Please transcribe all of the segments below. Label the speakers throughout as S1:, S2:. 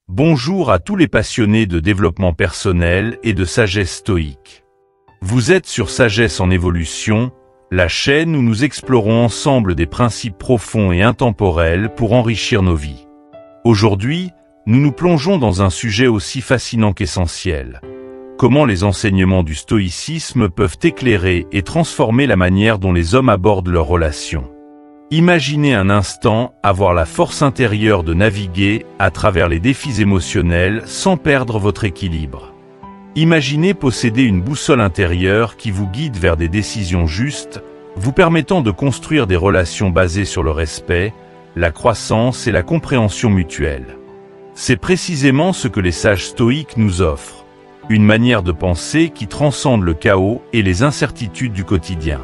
S1: Bonjour à tous les passionnés de développement personnel et de sagesse stoïque. Vous êtes sur Sagesse en évolution, la chaîne où nous explorons ensemble des principes profonds et intemporels pour enrichir nos vies. Aujourd'hui, nous nous plongeons dans un sujet aussi fascinant qu'essentiel. Comment les enseignements du stoïcisme peuvent éclairer et transformer la manière dont les hommes abordent leurs relations. Imaginez un instant avoir la force intérieure de naviguer à travers les défis émotionnels sans perdre votre équilibre. Imaginez posséder une boussole intérieure qui vous guide vers des décisions justes, vous permettant de construire des relations basées sur le respect, la croissance et la compréhension mutuelle. C'est précisément ce que les sages stoïques nous offrent, une manière de penser qui transcende le chaos et les incertitudes du quotidien.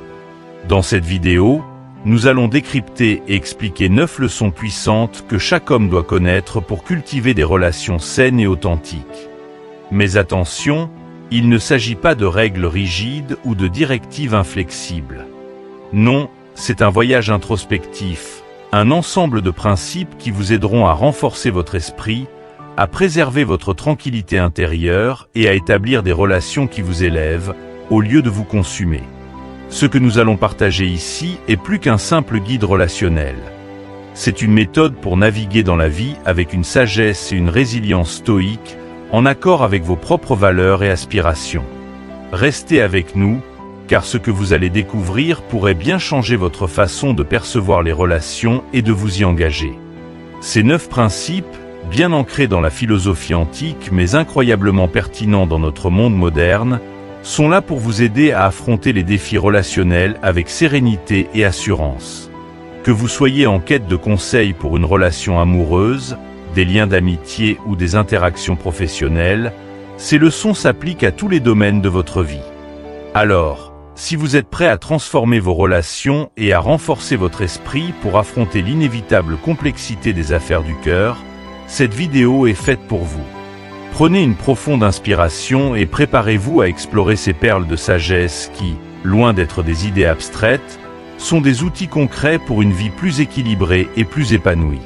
S1: Dans cette vidéo, nous allons décrypter et expliquer 9 leçons puissantes que chaque homme doit connaître pour cultiver des relations saines et authentiques. Mais attention, il ne s'agit pas de règles rigides ou de directives inflexibles. Non, c'est un voyage introspectif, un ensemble de principes qui vous aideront à renforcer votre esprit, à préserver votre tranquillité intérieure et à établir des relations qui vous élèvent, au lieu de vous consumer. Ce que nous allons partager ici est plus qu'un simple guide relationnel. C'est une méthode pour naviguer dans la vie avec une sagesse et une résilience stoïque, en accord avec vos propres valeurs et aspirations. Restez avec nous, car ce que vous allez découvrir pourrait bien changer votre façon de percevoir les relations et de vous y engager. Ces 9 principes, bien ancrés dans la philosophie antique mais incroyablement pertinents dans notre monde moderne, sont là pour vous aider à affronter les défis relationnels avec sérénité et assurance. Que vous soyez en quête de conseils pour une relation amoureuse, des liens d'amitié ou des interactions professionnelles, ces leçons s'appliquent à tous les domaines de votre vie. Alors, si vous êtes prêt à transformer vos relations et à renforcer votre esprit pour affronter l'inévitable complexité des affaires du cœur, cette vidéo est faite pour vous. Prenez une profonde inspiration et préparez-vous à explorer ces perles de sagesse qui, loin d'être des idées abstraites, sont des outils concrets pour une vie plus équilibrée et plus épanouie.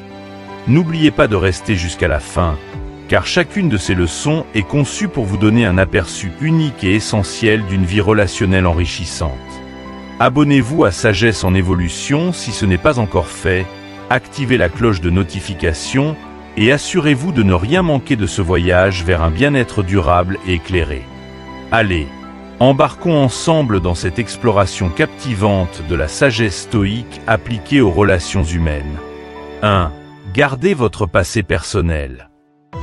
S1: N'oubliez pas de rester jusqu'à la fin, car chacune de ces leçons est conçue pour vous donner un aperçu unique et essentiel d'une vie relationnelle enrichissante. Abonnez-vous à Sagesse en évolution si ce n'est pas encore fait, activez la cloche de notification et assurez-vous de ne rien manquer de ce voyage vers un bien-être durable et éclairé. Allez, embarquons ensemble dans cette exploration captivante de la sagesse stoïque appliquée aux relations humaines. 1. Gardez votre passé personnel.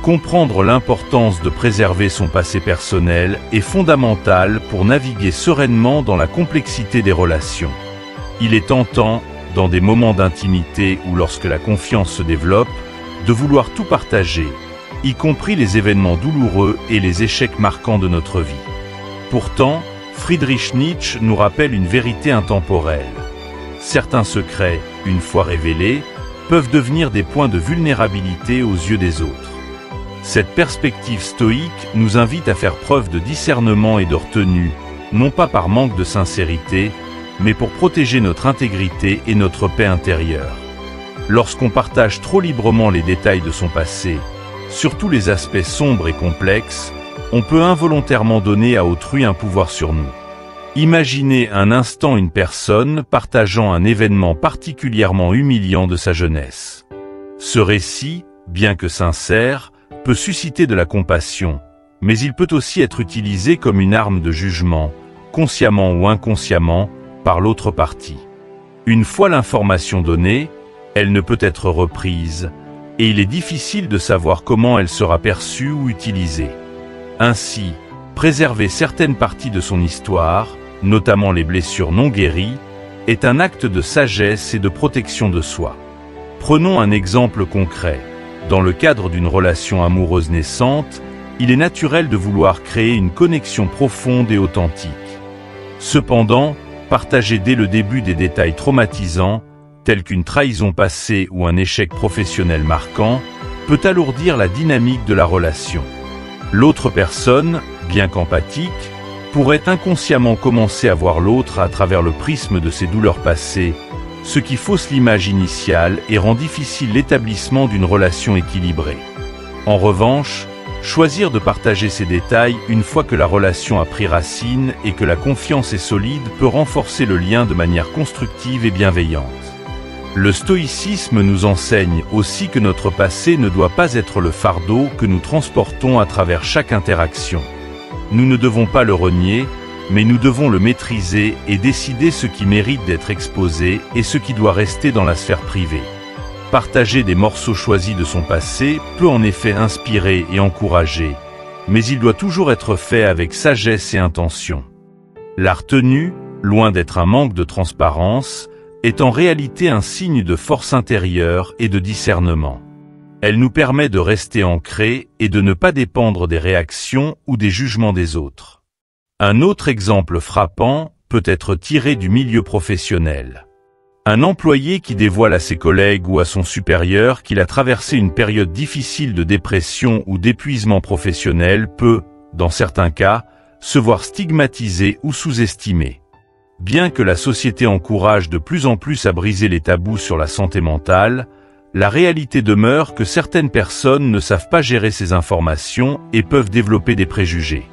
S1: Comprendre l'importance de préserver son passé personnel est fondamental pour naviguer sereinement dans la complexité des relations. Il est tentant, dans des moments d'intimité ou lorsque la confiance se développe, de vouloir tout partager, y compris les événements douloureux et les échecs marquants de notre vie. Pourtant, Friedrich Nietzsche nous rappelle une vérité intemporelle. Certains secrets, une fois révélés, peuvent devenir des points de vulnérabilité aux yeux des autres. Cette perspective stoïque nous invite à faire preuve de discernement et de retenue, non pas par manque de sincérité, mais pour protéger notre intégrité et notre paix intérieure. Lorsqu'on partage trop librement les détails de son passé, surtout les aspects sombres et complexes, on peut involontairement donner à autrui un pouvoir sur nous. Imaginez un instant une personne partageant un événement particulièrement humiliant de sa jeunesse. Ce récit, bien que sincère, peut susciter de la compassion, mais il peut aussi être utilisé comme une arme de jugement, consciemment ou inconsciemment, par l'autre partie. Une fois l'information donnée, elle ne peut être reprise, et il est difficile de savoir comment elle sera perçue ou utilisée. Ainsi, préserver certaines parties de son histoire, notamment les blessures non guéries, est un acte de sagesse et de protection de soi. Prenons un exemple concret. Dans le cadre d'une relation amoureuse naissante, il est naturel de vouloir créer une connexion profonde et authentique. Cependant, partager dès le début des détails traumatisants, tels qu'une trahison passée ou un échec professionnel marquant, peut alourdir la dynamique de la relation. L'autre personne, bien qu'empathique, pourrait inconsciemment commencer à voir l'autre à travers le prisme de ses douleurs passées, ce qui fausse l'image initiale et rend difficile l'établissement d'une relation équilibrée. En revanche, choisir de partager ces détails une fois que la relation a pris racine et que la confiance est solide peut renforcer le lien de manière constructive et bienveillante. Le stoïcisme nous enseigne aussi que notre passé ne doit pas être le fardeau que nous transportons à travers chaque interaction. Nous ne devons pas le renier, mais nous devons le maîtriser et décider ce qui mérite d'être exposé et ce qui doit rester dans la sphère privée. Partager des morceaux choisis de son passé peut en effet inspirer et encourager, mais il doit toujours être fait avec sagesse et intention. La retenue, loin d'être un manque de transparence, est en réalité un signe de force intérieure et de discernement. Elle nous permet de rester ancrés et de ne pas dépendre des réactions ou des jugements des autres. Un autre exemple frappant peut être tiré du milieu professionnel. Un employé qui dévoile à ses collègues ou à son supérieur qu'il a traversé une période difficile de dépression ou d'épuisement professionnel peut, dans certains cas, se voir stigmatisé ou sous-estimé. Bien que la société encourage de plus en plus à briser les tabous sur la santé mentale, la réalité demeure que certaines personnes ne savent pas gérer ces informations et peuvent développer des préjugés.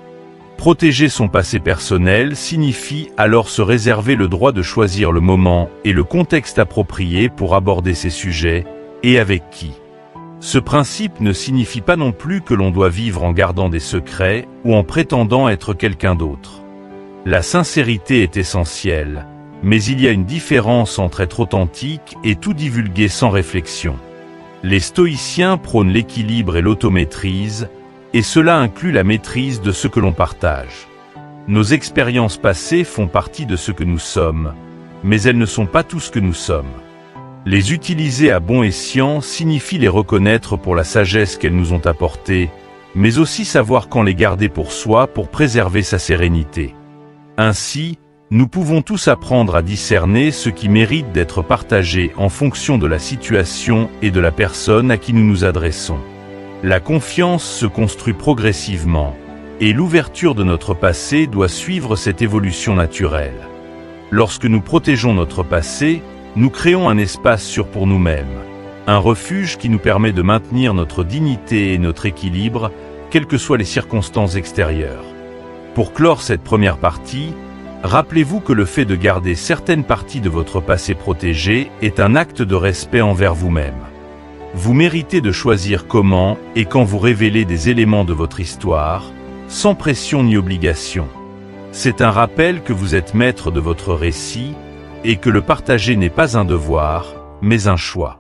S1: Protéger son passé personnel signifie alors se réserver le droit de choisir le moment et le contexte approprié pour aborder ces sujets, et avec qui. Ce principe ne signifie pas non plus que l'on doit vivre en gardant des secrets ou en prétendant être quelqu'un d'autre. La sincérité est essentielle, mais il y a une différence entre être authentique et tout divulguer sans réflexion. Les stoïciens prônent l'équilibre et l'automaîtrise, et cela inclut la maîtrise de ce que l'on partage. Nos expériences passées font partie de ce que nous sommes, mais elles ne sont pas tout ce que nous sommes. Les utiliser à bon escient signifie les reconnaître pour la sagesse qu'elles nous ont apportée, mais aussi savoir quand les garder pour soi pour préserver sa sérénité. Ainsi, nous pouvons tous apprendre à discerner ce qui mérite d'être partagé en fonction de la situation et de la personne à qui nous nous adressons. La confiance se construit progressivement, et l'ouverture de notre passé doit suivre cette évolution naturelle. Lorsque nous protégeons notre passé, nous créons un espace sûr pour nous-mêmes, un refuge qui nous permet de maintenir notre dignité et notre équilibre, quelles que soient les circonstances extérieures. Pour clore cette première partie, rappelez-vous que le fait de garder certaines parties de votre passé protégé est un acte de respect envers vous-même. Vous méritez de choisir comment et quand vous révélez des éléments de votre histoire, sans pression ni obligation. C'est un rappel que vous êtes maître de votre récit et que le partager n'est pas un devoir, mais un choix.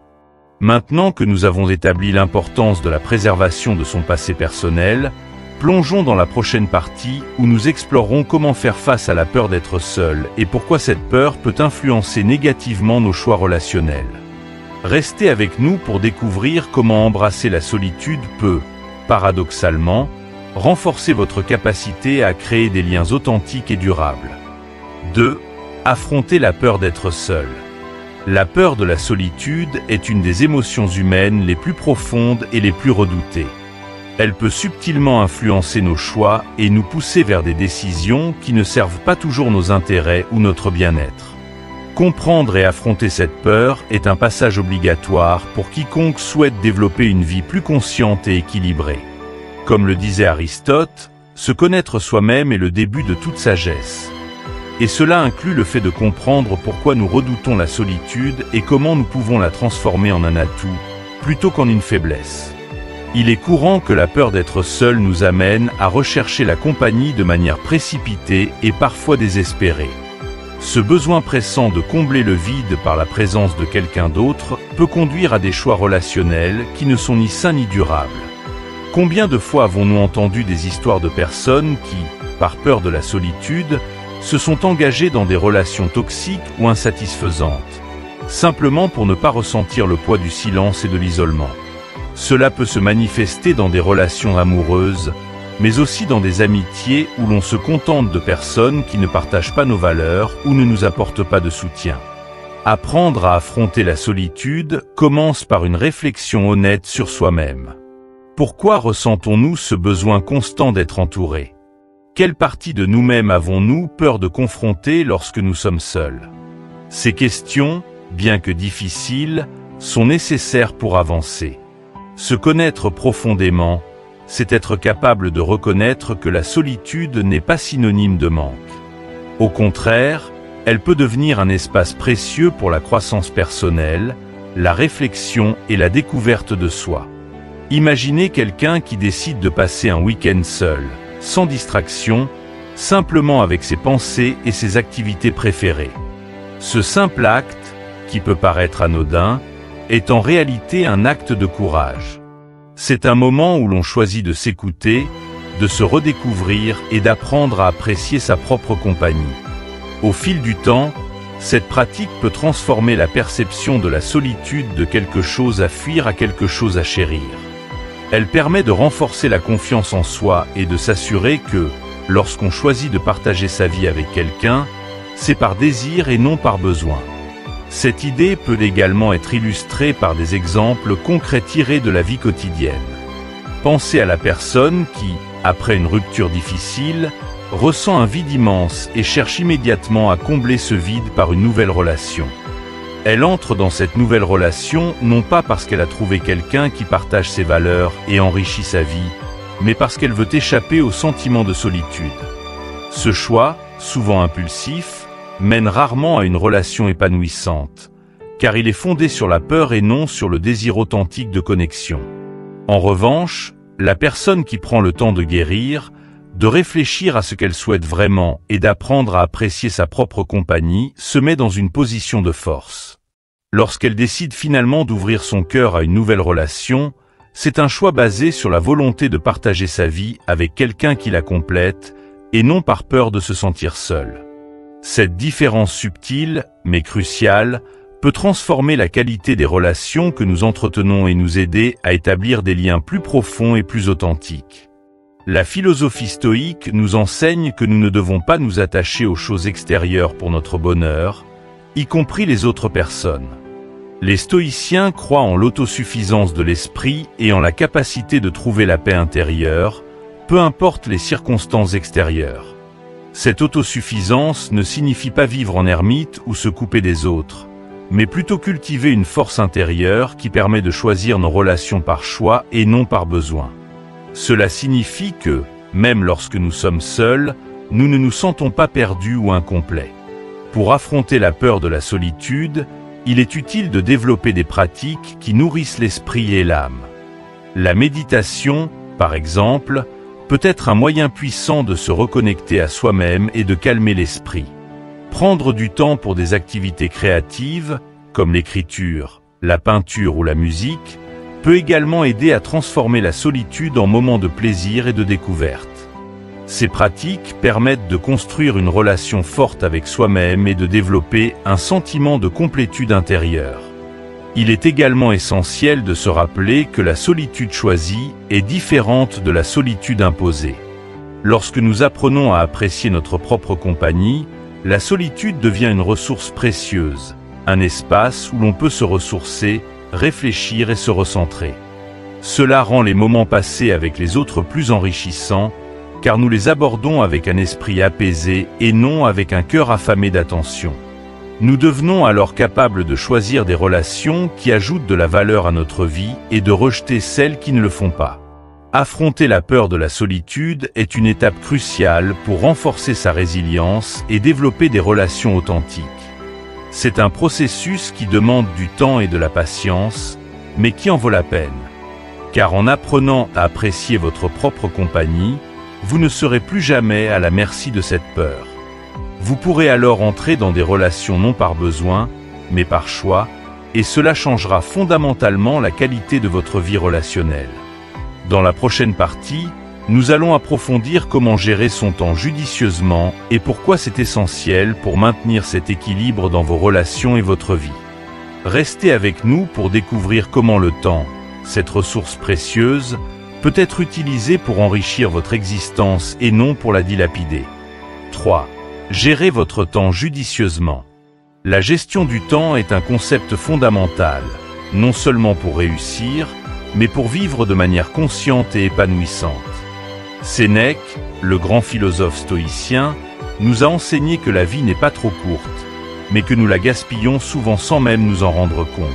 S1: Maintenant que nous avons établi l'importance de la préservation de son passé personnel, plongeons dans la prochaine partie où nous explorerons comment faire face à la peur d'être seul et pourquoi cette peur peut influencer négativement nos choix relationnels. Restez avec nous pour découvrir comment embrasser la solitude peut, paradoxalement, renforcer votre capacité à créer des liens authentiques et durables. 2. Affronter la peur d'être seul. La peur de la solitude est une des émotions humaines les plus profondes et les plus redoutées. Elle peut subtilement influencer nos choix et nous pousser vers des décisions qui ne servent pas toujours nos intérêts ou notre bien-être. Comprendre et affronter cette peur est un passage obligatoire pour quiconque souhaite développer une vie plus consciente et équilibrée. Comme le disait Aristote, se connaître soi-même est le début de toute sagesse. Et cela inclut le fait de comprendre pourquoi nous redoutons la solitude et comment nous pouvons la transformer en un atout, plutôt qu'en une faiblesse. Il est courant que la peur d'être seul nous amène à rechercher la compagnie de manière précipitée et parfois désespérée. Ce besoin pressant de combler le vide par la présence de quelqu'un d'autre peut conduire à des choix relationnels qui ne sont ni sains ni durables. Combien de fois avons-nous entendu des histoires de personnes qui, par peur de la solitude, se sont engagées dans des relations toxiques ou insatisfaisantes, simplement pour ne pas ressentir le poids du silence et de l'isolement. Cela peut se manifester dans des relations amoureuses, mais aussi dans des amitiés où l'on se contente de personnes qui ne partagent pas nos valeurs ou ne nous apportent pas de soutien. Apprendre à affronter la solitude commence par une réflexion honnête sur soi-même. Pourquoi ressentons-nous ce besoin constant d'être entourés? Quelle partie de nous-mêmes avons-nous peur de confronter lorsque nous sommes seuls? Ces questions, bien que difficiles, sont nécessaires pour avancer. Se connaître profondément, c'est être capable de reconnaître que la solitude n'est pas synonyme de manque. Au contraire, elle peut devenir un espace précieux pour la croissance personnelle, la réflexion et la découverte de soi. Imaginez quelqu'un qui décide de passer un week-end seul, sans distraction, simplement avec ses pensées et ses activités préférées. Ce simple acte, qui peut paraître anodin, est en réalité un acte de courage. C'est un moment où l'on choisit de s'écouter, de se redécouvrir et d'apprendre à apprécier sa propre compagnie. Au fil du temps, cette pratique peut transformer la perception de la solitude de quelque chose à fuir à quelque chose à chérir. Elle permet de renforcer la confiance en soi et de s'assurer que, lorsqu'on choisit de partager sa vie avec quelqu'un, c'est par désir et non par besoin. Cette idée peut également être illustrée par des exemples concrets tirés de la vie quotidienne. Pensez à la personne qui, après une rupture difficile, ressent un vide immense et cherche immédiatement à combler ce vide par une nouvelle relation. Elle entre dans cette nouvelle relation non pas parce qu'elle a trouvé quelqu'un qui partage ses valeurs et enrichit sa vie, mais parce qu'elle veut échapper au sentiment de solitude. Ce choix, souvent impulsif, mène rarement à une relation épanouissante, car il est fondé sur la peur et non sur le désir authentique de connexion. En revanche, la personne qui prend le temps de guérir, de réfléchir à ce qu'elle souhaite vraiment et d'apprendre à apprécier sa propre compagnie, se met dans une position de force. Lorsqu'elle décide finalement d'ouvrir son cœur à une nouvelle relation, c'est un choix basé sur la volonté de partager sa vie avec quelqu'un qui la complète, et non par peur de se sentir seule. Cette différence subtile, mais cruciale, peut transformer la qualité des relations que nous entretenons et nous aider à établir des liens plus profonds et plus authentiques. La philosophie stoïque nous enseigne que nous ne devons pas nous attacher aux choses extérieures pour notre bonheur, y compris les autres personnes. Les stoïciens croient en l'autosuffisance de l'esprit et en la capacité de trouver la paix intérieure, peu importe les circonstances extérieures. Cette autosuffisance ne signifie pas vivre en ermite ou se couper des autres, mais plutôt cultiver une force intérieure qui permet de choisir nos relations par choix et non par besoin. Cela signifie que, même lorsque nous sommes seuls, nous ne nous sentons pas perdus ou incomplets. Pour affronter la peur de la solitude, il est utile de développer des pratiques qui nourrissent l'esprit et l'âme. La méditation, par exemple, peut être un moyen puissant de se reconnecter à soi-même et de calmer l'esprit. Prendre du temps pour des activités créatives, comme l'écriture, la peinture ou la musique, peut également aider à transformer la solitude en moments de plaisir et de découverte. Ces pratiques permettent de construire une relation forte avec soi-même et de développer un sentiment de complétude intérieure. Il est également essentiel de se rappeler que la solitude choisie est différente de la solitude imposée. Lorsque nous apprenons à apprécier notre propre compagnie, la solitude devient une ressource précieuse, un espace où l'on peut se ressourcer, réfléchir et se recentrer. Cela rend les moments passés avec les autres plus enrichissants, car nous les abordons avec un esprit apaisé et non avec un cœur affamé d'attention. Nous devenons alors capables de choisir des relations qui ajoutent de la valeur à notre vie et de rejeter celles qui ne le font pas. Affronter la peur de la solitude est une étape cruciale pour renforcer sa résilience et développer des relations authentiques. C'est un processus qui demande du temps et de la patience, mais qui en vaut la peine. Car en apprenant à apprécier votre propre compagnie, vous ne serez plus jamais à la merci de cette peur. Vous pourrez alors entrer dans des relations non par besoin, mais par choix, et cela changera fondamentalement la qualité de votre vie relationnelle. Dans la prochaine partie, nous allons approfondir comment gérer son temps judicieusement et pourquoi c'est essentiel pour maintenir cet équilibre dans vos relations et votre vie. Restez avec nous pour découvrir comment le temps, cette ressource précieuse, peut être utilisé pour enrichir votre existence et non pour la dilapider. 3. Gérez votre temps judicieusement. La gestion du temps est un concept fondamental, non seulement pour réussir, mais pour vivre de manière consciente et épanouissante. Sénèque, le grand philosophe stoïcien, nous a enseigné que la vie n'est pas trop courte, mais que nous la gaspillons souvent sans même nous en rendre compte.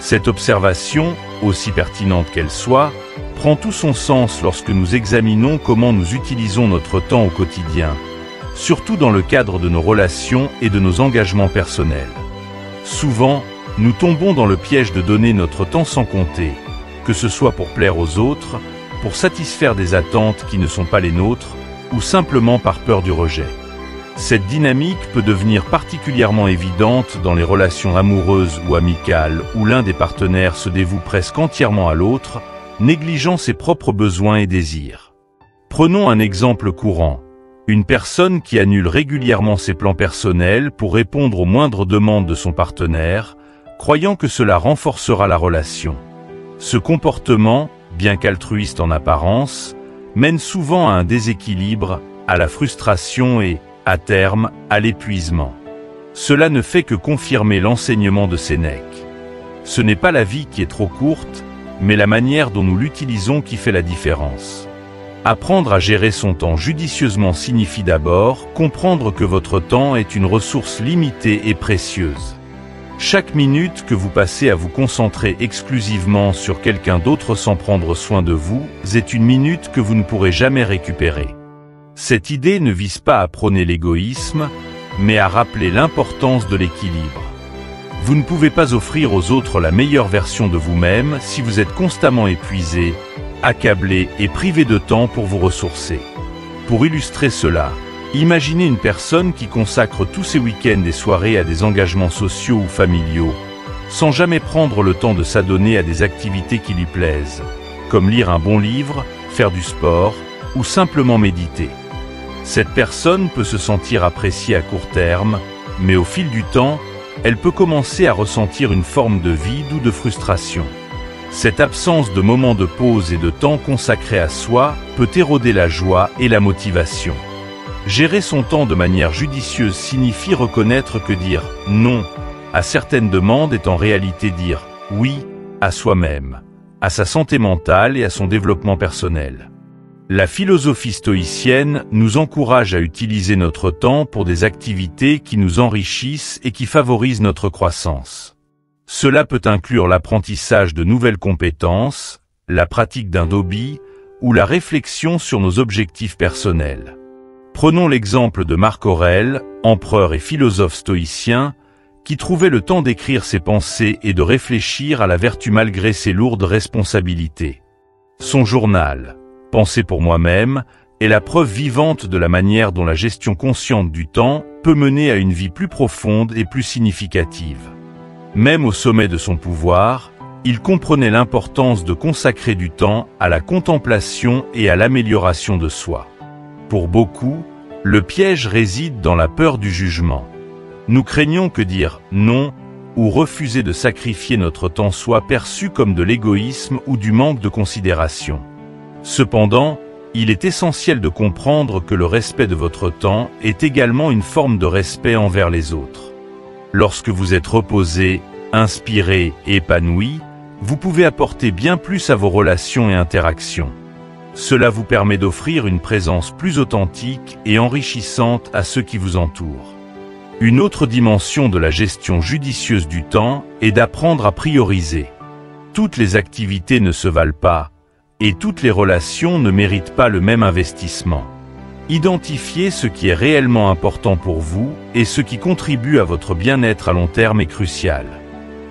S1: Cette observation, aussi pertinente qu'elle soit, prend tout son sens lorsque nous examinons comment nous utilisons notre temps au quotidien, surtout dans le cadre de nos relations et de nos engagements personnels. Souvent, nous tombons dans le piège de donner notre temps sans compter, que ce soit pour plaire aux autres, pour satisfaire des attentes qui ne sont pas les nôtres, ou simplement par peur du rejet. Cette dynamique peut devenir particulièrement évidente dans les relations amoureuses ou amicales où l'un des partenaires se dévoue presque entièrement à l'autre, négligeant ses propres besoins et désirs. Prenons un exemple courant. Une personne qui annule régulièrement ses plans personnels pour répondre aux moindres demandes de son partenaire, croyant que cela renforcera la relation. Ce comportement, bien qu'altruiste en apparence, mène souvent à un déséquilibre, à la frustration et, à terme, à l'épuisement. Cela ne fait que confirmer l'enseignement de Sénèque. Ce n'est pas la vie qui est trop courte, mais la manière dont nous l'utilisons qui fait la différence. Apprendre à gérer son temps judicieusement signifie d'abord comprendre que votre temps est une ressource limitée et précieuse. Chaque minute que vous passez à vous concentrer exclusivement sur quelqu'un d'autre sans prendre soin de vous est une minute que vous ne pourrez jamais récupérer. Cette idée ne vise pas à prôner l'égoïsme, mais à rappeler l'importance de l'équilibre. Vous ne pouvez pas offrir aux autres la meilleure version de vous-même si vous êtes constamment épuisé, accablé et privé de temps pour vous ressourcer. Pour illustrer cela, imaginez une personne qui consacre tous ses week-ends et soirées à des engagements sociaux ou familiaux, sans jamais prendre le temps de s'adonner à des activités qui lui plaisent, comme lire un bon livre, faire du sport ou simplement méditer. Cette personne peut se sentir appréciée à court terme, mais au fil du temps, elle peut commencer à ressentir une forme de vide ou de frustration. Cette absence de moments de pause et de temps consacré à soi peut éroder la joie et la motivation. Gérer son temps de manière judicieuse signifie reconnaître que dire « non » à certaines demandes est en réalité dire « oui » à soi-même, à sa santé mentale et à son développement personnel. La philosophie stoïcienne nous encourage à utiliser notre temps pour des activités qui nous enrichissent et qui favorisent notre croissance. Cela peut inclure l'apprentissage de nouvelles compétences, la pratique d'un hobby ou la réflexion sur nos objectifs personnels. Prenons l'exemple de Marc Aurèle, empereur et philosophe stoïcien, qui trouvait le temps d'écrire ses pensées et de réfléchir à la vertu malgré ses lourdes responsabilités. Son journal, Pensées pour moi-même, est la preuve vivante de la manière dont la gestion consciente du temps peut mener à une vie plus profonde et plus significative. Même au sommet de son pouvoir, il comprenait l'importance de consacrer du temps à la contemplation et à l'amélioration de soi. Pour beaucoup, le piège réside dans la peur du jugement. Nous craignons que dire « non » ou refuser de sacrifier notre temps soit perçu comme de l'égoïsme ou du manque de considération. Cependant, il est essentiel de comprendre que le respect de votre temps est également une forme de respect envers les autres. Lorsque vous êtes reposé, inspiré et épanoui, vous pouvez apporter bien plus à vos relations et interactions. Cela vous permet d'offrir une présence plus authentique et enrichissante à ceux qui vous entourent. Une autre dimension de la gestion judicieuse du temps est d'apprendre à prioriser. Toutes les activités ne se valent pas, et toutes les relations ne méritent pas le même investissement. Identifiez ce qui est réellement important pour vous et ce qui contribue à votre bien-être à long terme est crucial.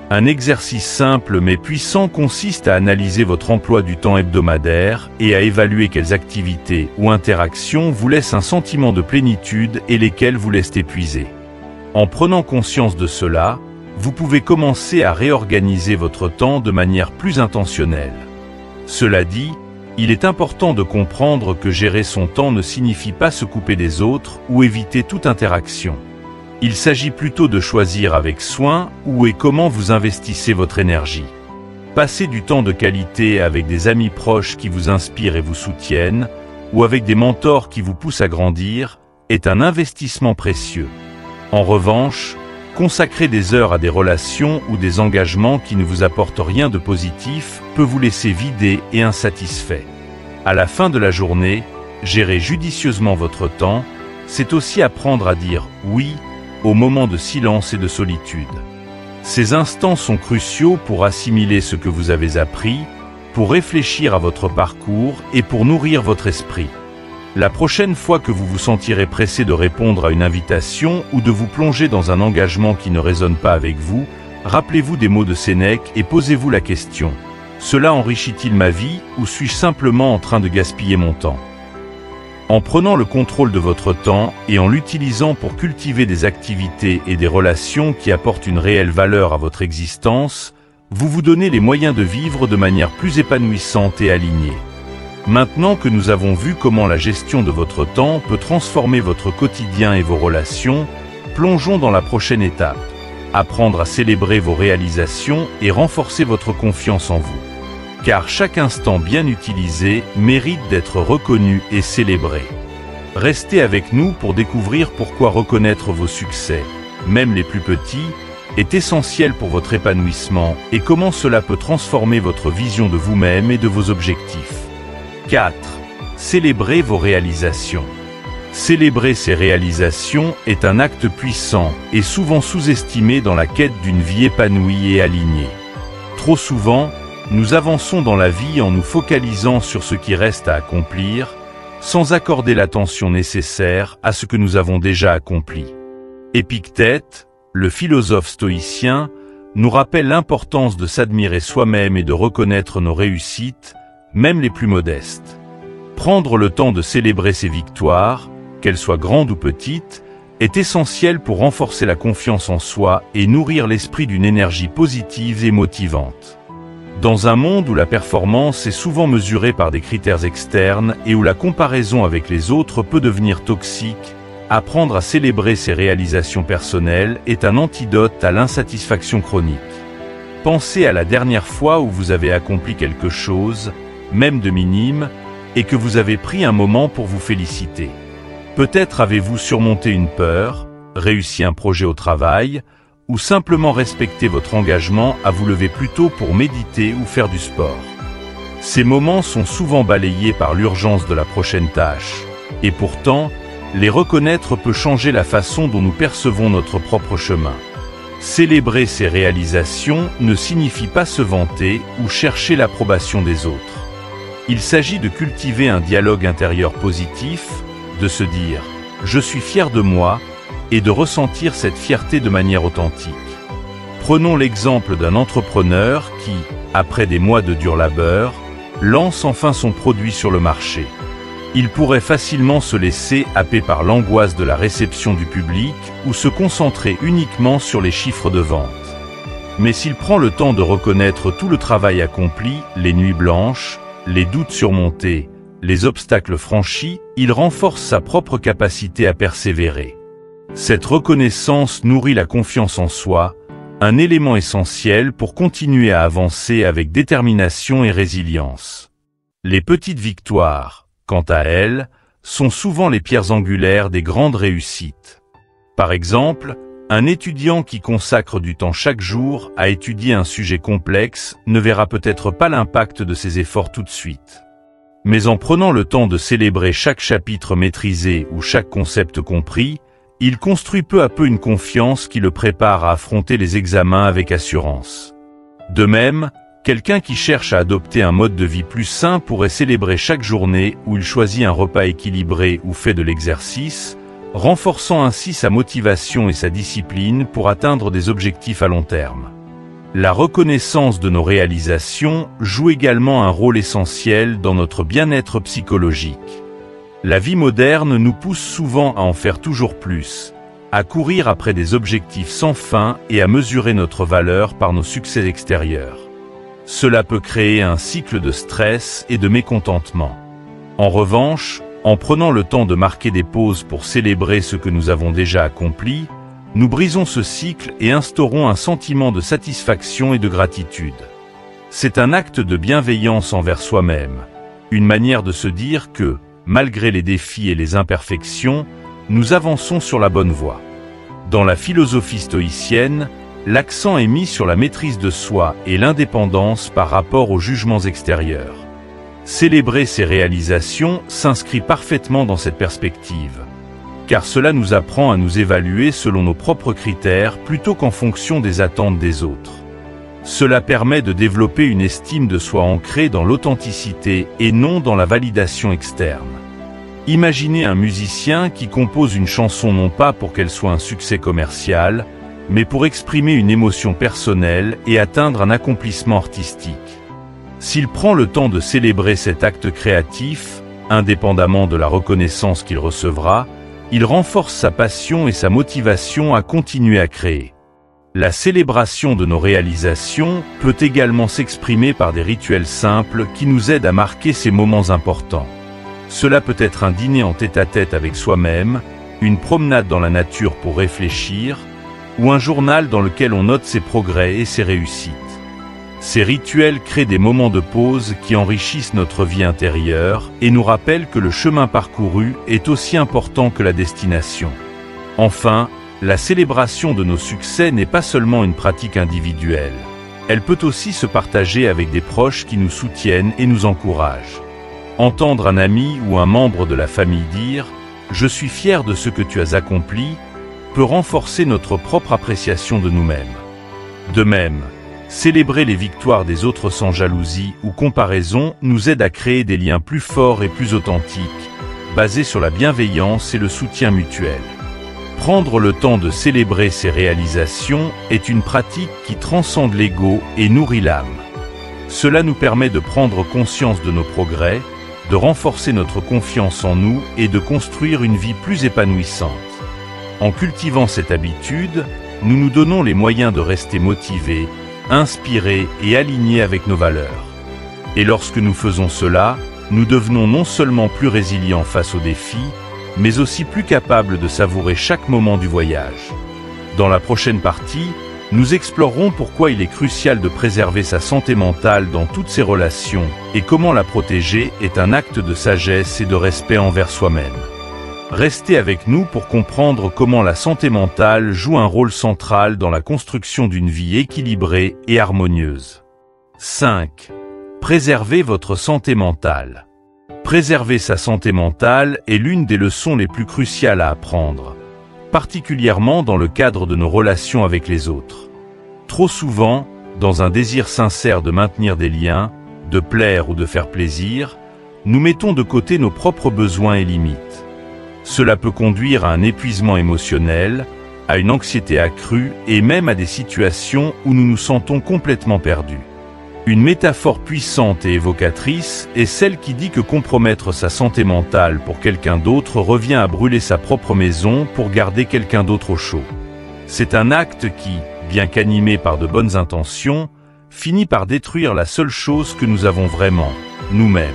S1: Un exercice simple mais puissant consiste à analyser votre emploi du temps hebdomadaire et à évaluer quelles activités ou interactions vous laissent un sentiment de plénitude et lesquelles vous laissent épuisé. En prenant conscience de cela, vous pouvez commencer à réorganiser votre temps de manière plus intentionnelle. Cela dit, il est important de comprendre que gérer son temps ne signifie pas se couper des autres ou éviter toute interaction. Il s'agit plutôt de choisir avec soin où et comment vous investissez votre énergie. Passer du temps de qualité avec des amis proches qui vous inspirent et vous soutiennent, ou avec des mentors qui vous poussent à grandir, est un investissement précieux. En revanche, consacrer des heures à des relations ou des engagements qui ne vous apportent rien de positif peut vous laisser vidé et insatisfait. À la fin de la journée, gérer judicieusement votre temps, c'est aussi apprendre à dire « oui » aux moments de silence et de solitude. Ces instants sont cruciaux pour assimiler ce que vous avez appris, pour réfléchir à votre parcours et pour nourrir votre esprit. La prochaine fois que vous vous sentirez pressé de répondre à une invitation ou de vous plonger dans un engagement qui ne résonne pas avec vous, rappelez-vous des mots de Sénèque et posez-vous la question: cela enrichit-il ma vie ou suis-je simplement en train de gaspiller mon temps? En prenant le contrôle de votre temps et en l'utilisant pour cultiver des activités et des relations qui apportent une réelle valeur à votre existence, vous vous donnez les moyens de vivre de manière plus épanouissante et alignée. Maintenant que nous avons vu comment la gestion de votre temps peut transformer votre quotidien et vos relations, plongeons dans la prochaine étape: apprendre à célébrer vos réalisations et renforcer votre confiance en vous. Car chaque instant bien utilisé mérite d'être reconnu et célébré. Restez avec nous pour découvrir pourquoi reconnaître vos succès, même les plus petits, est essentiel pour votre épanouissement et comment cela peut transformer votre vision de vous-même et de vos objectifs. 4. Célébrez vos réalisations. Célébrer ses réalisations est un acte puissant et souvent sous-estimé dans la quête d'une vie épanouie et alignée. Trop souvent, nous avançons dans la vie en nous focalisant sur ce qui reste à accomplir, sans accorder l'attention nécessaire à ce que nous avons déjà accompli. Épictète, le philosophe stoïcien, nous rappelle l'importance de s'admirer soi-même et de reconnaître nos réussites, même les plus modestes. Prendre le temps de célébrer ses victoires, qu'elles soient grandes ou petites, est essentiel pour renforcer la confiance en soi et nourrir l'esprit d'une énergie positive et motivante. Dans un monde où la performance est souvent mesurée par des critères externes et où la comparaison avec les autres peut devenir toxique, apprendre à célébrer ses réalisations personnelles est un antidote à l'insatisfaction chronique. Pensez à la dernière fois où vous avez accompli quelque chose, même de minime, et que vous avez pris un moment pour vous féliciter. Peut-être avez-vous surmonté une peur, réussi un projet au travail, ou simplement respecté votre engagement à vous lever plus tôt pour méditer ou faire du sport. Ces moments sont souvent balayés par l'urgence de la prochaine tâche, et pourtant, les reconnaître peut changer la façon dont nous percevons notre propre chemin. Célébrer ses réalisations ne signifie pas se vanter ou chercher l'approbation des autres. Il s'agit de cultiver un dialogue intérieur positif, de se dire « je suis fier de moi » et de ressentir cette fierté de manière authentique. Prenons l'exemple d'un entrepreneur qui, après des mois de dur labeur, lance enfin son produit sur le marché. Il pourrait facilement se laisser happer par l'angoisse de la réception du public ou se concentrer uniquement sur les chiffres de vente. Mais s'il prend le temps de reconnaître tout le travail accompli, les nuits blanches, les doutes surmontés, les obstacles franchis, il renforce sa propre capacité à persévérer. Cette reconnaissance nourrit la confiance en soi, un élément essentiel pour continuer à avancer avec détermination et résilience. Les petites victoires, quant à elles, sont souvent les pierres angulaires des grandes réussites. Par exemple, un étudiant qui consacre du temps chaque jour à étudier un sujet complexe ne verra peut-être pas l'impact de ses efforts tout de suite. Mais en prenant le temps de célébrer chaque chapitre maîtrisé ou chaque concept compris, il construit peu à peu une confiance qui le prépare à affronter les examens avec assurance. De même, quelqu'un qui cherche à adopter un mode de vie plus sain pourrait célébrer chaque journée où il choisit un repas équilibré ou fait de l'exercice, renforçant ainsi sa motivation et sa discipline pour atteindre des objectifs à long terme. La reconnaissance de nos réalisations joue également un rôle essentiel dans notre bien-être psychologique. La vie moderne nous pousse souvent à en faire toujours plus, à courir après des objectifs sans fin et à mesurer notre valeur par nos succès extérieurs. Cela peut créer un cycle de stress et de mécontentement. En revanche, en prenant le temps de marquer des pauses pour célébrer ce que nous avons déjà accompli, nous brisons ce cycle et instaurons un sentiment de satisfaction et de gratitude. C'est un acte de bienveillance envers soi-même, une manière de se dire que, malgré les défis et les imperfections, nous avançons sur la bonne voie. Dans la philosophie stoïcienne, l'accent est mis sur la maîtrise de soi et l'indépendance par rapport aux jugements extérieurs. Célébrer ses réalisations s'inscrit parfaitement dans cette perspective. car cela nous apprend à nous évaluer selon nos propres critères plutôt qu'en fonction des attentes des autres. Cela permet de développer une estime de soi ancrée dans l'authenticité et non dans la validation externe. Imaginez un musicien qui compose une chanson non pas pour qu'elle soit un succès commercial, mais pour exprimer une émotion personnelle et atteindre un accomplissement artistique. S'il prend le temps de célébrer cet acte créatif, indépendamment de la reconnaissance qu'il recevra, il renforce sa passion et sa motivation à continuer à créer. La célébration de nos réalisations peut également s'exprimer par des rituels simples qui nous aident à marquer ces moments importants. Cela peut être un dîner en tête-à-tête avec soi-même, une promenade dans la nature pour réfléchir, ou un journal dans lequel on note ses progrès et ses réussites. Ces rituels créent des moments de pause qui enrichissent notre vie intérieure et nous rappellent que le chemin parcouru est aussi important que la destination. Enfin, la célébration de nos succès n'est pas seulement une pratique individuelle. Elle peut aussi se partager avec des proches qui nous soutiennent et nous encouragent. Entendre un ami ou un membre de la famille dire « Je suis fier de ce que tu as accompli » peut renforcer notre propre appréciation de nous-mêmes. De même, célébrer les victoires des autres sans jalousie ou comparaison nous aide à créer des liens plus forts et plus authentiques, basés sur la bienveillance et le soutien mutuel. Prendre le temps de célébrer ses réalisations est une pratique qui transcende l'ego et nourrit l'âme. Cela nous permet de prendre conscience de nos progrès, de renforcer notre confiance en nous et de construire une vie plus épanouissante. En cultivant cette habitude, nous nous donnons les moyens de rester motivés, inspirés et alignés avec nos valeurs. Et lorsque nous faisons cela, nous devenons non seulement plus résilients face aux défis, mais aussi plus capables de savourer chaque moment du voyage. Dans la prochaine partie, nous explorerons pourquoi il est crucial de préserver sa santé mentale dans toutes ses relations et comment la protéger est un acte de sagesse et de respect envers soi-même. Restez avec nous pour comprendre comment la santé mentale joue un rôle central dans la construction d'une vie équilibrée et harmonieuse. 5. Préservez votre santé mentale. Préserver sa santé mentale est l'une des leçons les plus cruciales à apprendre, particulièrement dans le cadre de nos relations avec les autres. Trop souvent, dans un désir sincère de maintenir des liens, de plaire ou de faire plaisir, nous mettons de côté nos propres besoins et limites. Cela peut conduire à un épuisement émotionnel, à une anxiété accrue et même à des situations où nous nous sentons complètement perdus. Une métaphore puissante et évocatrice est celle qui dit que compromettre sa santé mentale pour quelqu'un d'autre revient à brûler sa propre maison pour garder quelqu'un d'autre au chaud. C'est un acte qui, bien qu'animé par de bonnes intentions, finit par détruire la seule chose que nous avons vraiment, nous-mêmes.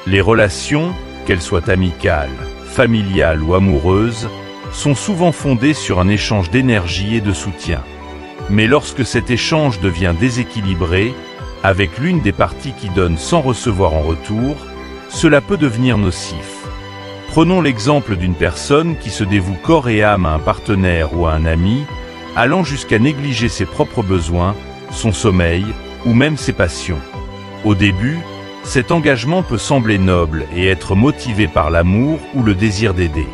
S1: Les relations, qu'elles soient amicales, familiales ou amoureuses, sont souvent fondées sur un échange d'énergie et de soutien. Mais lorsque cet échange devient déséquilibré, avec l'une des parties qui donne sans recevoir en retour, cela peut devenir nocif. Prenons l'exemple d'une personne qui se dévoue corps et âme à un partenaire ou à un ami, allant jusqu'à négliger ses propres besoins, son sommeil ou même ses passions. Au début, cet engagement peut sembler noble et être motivé par l'amour ou le désir d'aider.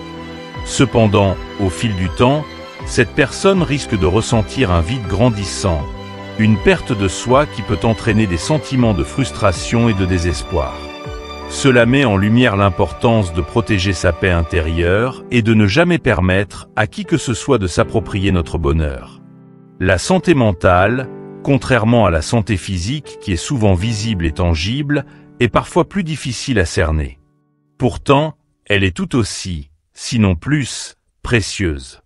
S1: Cependant, au fil du temps, cette personne risque de ressentir un vide grandissant, une perte de soi qui peut entraîner des sentiments de frustration et de désespoir. Cela met en lumière l'importance de protéger sa paix intérieure et de ne jamais permettre à qui que ce soit de s'approprier notre bonheur. La santé mentale, contrairement à la santé physique qui est souvent visible et tangible, est parfois plus difficile à cerner. Pourtant, elle est tout aussi, sinon plus, précieuse.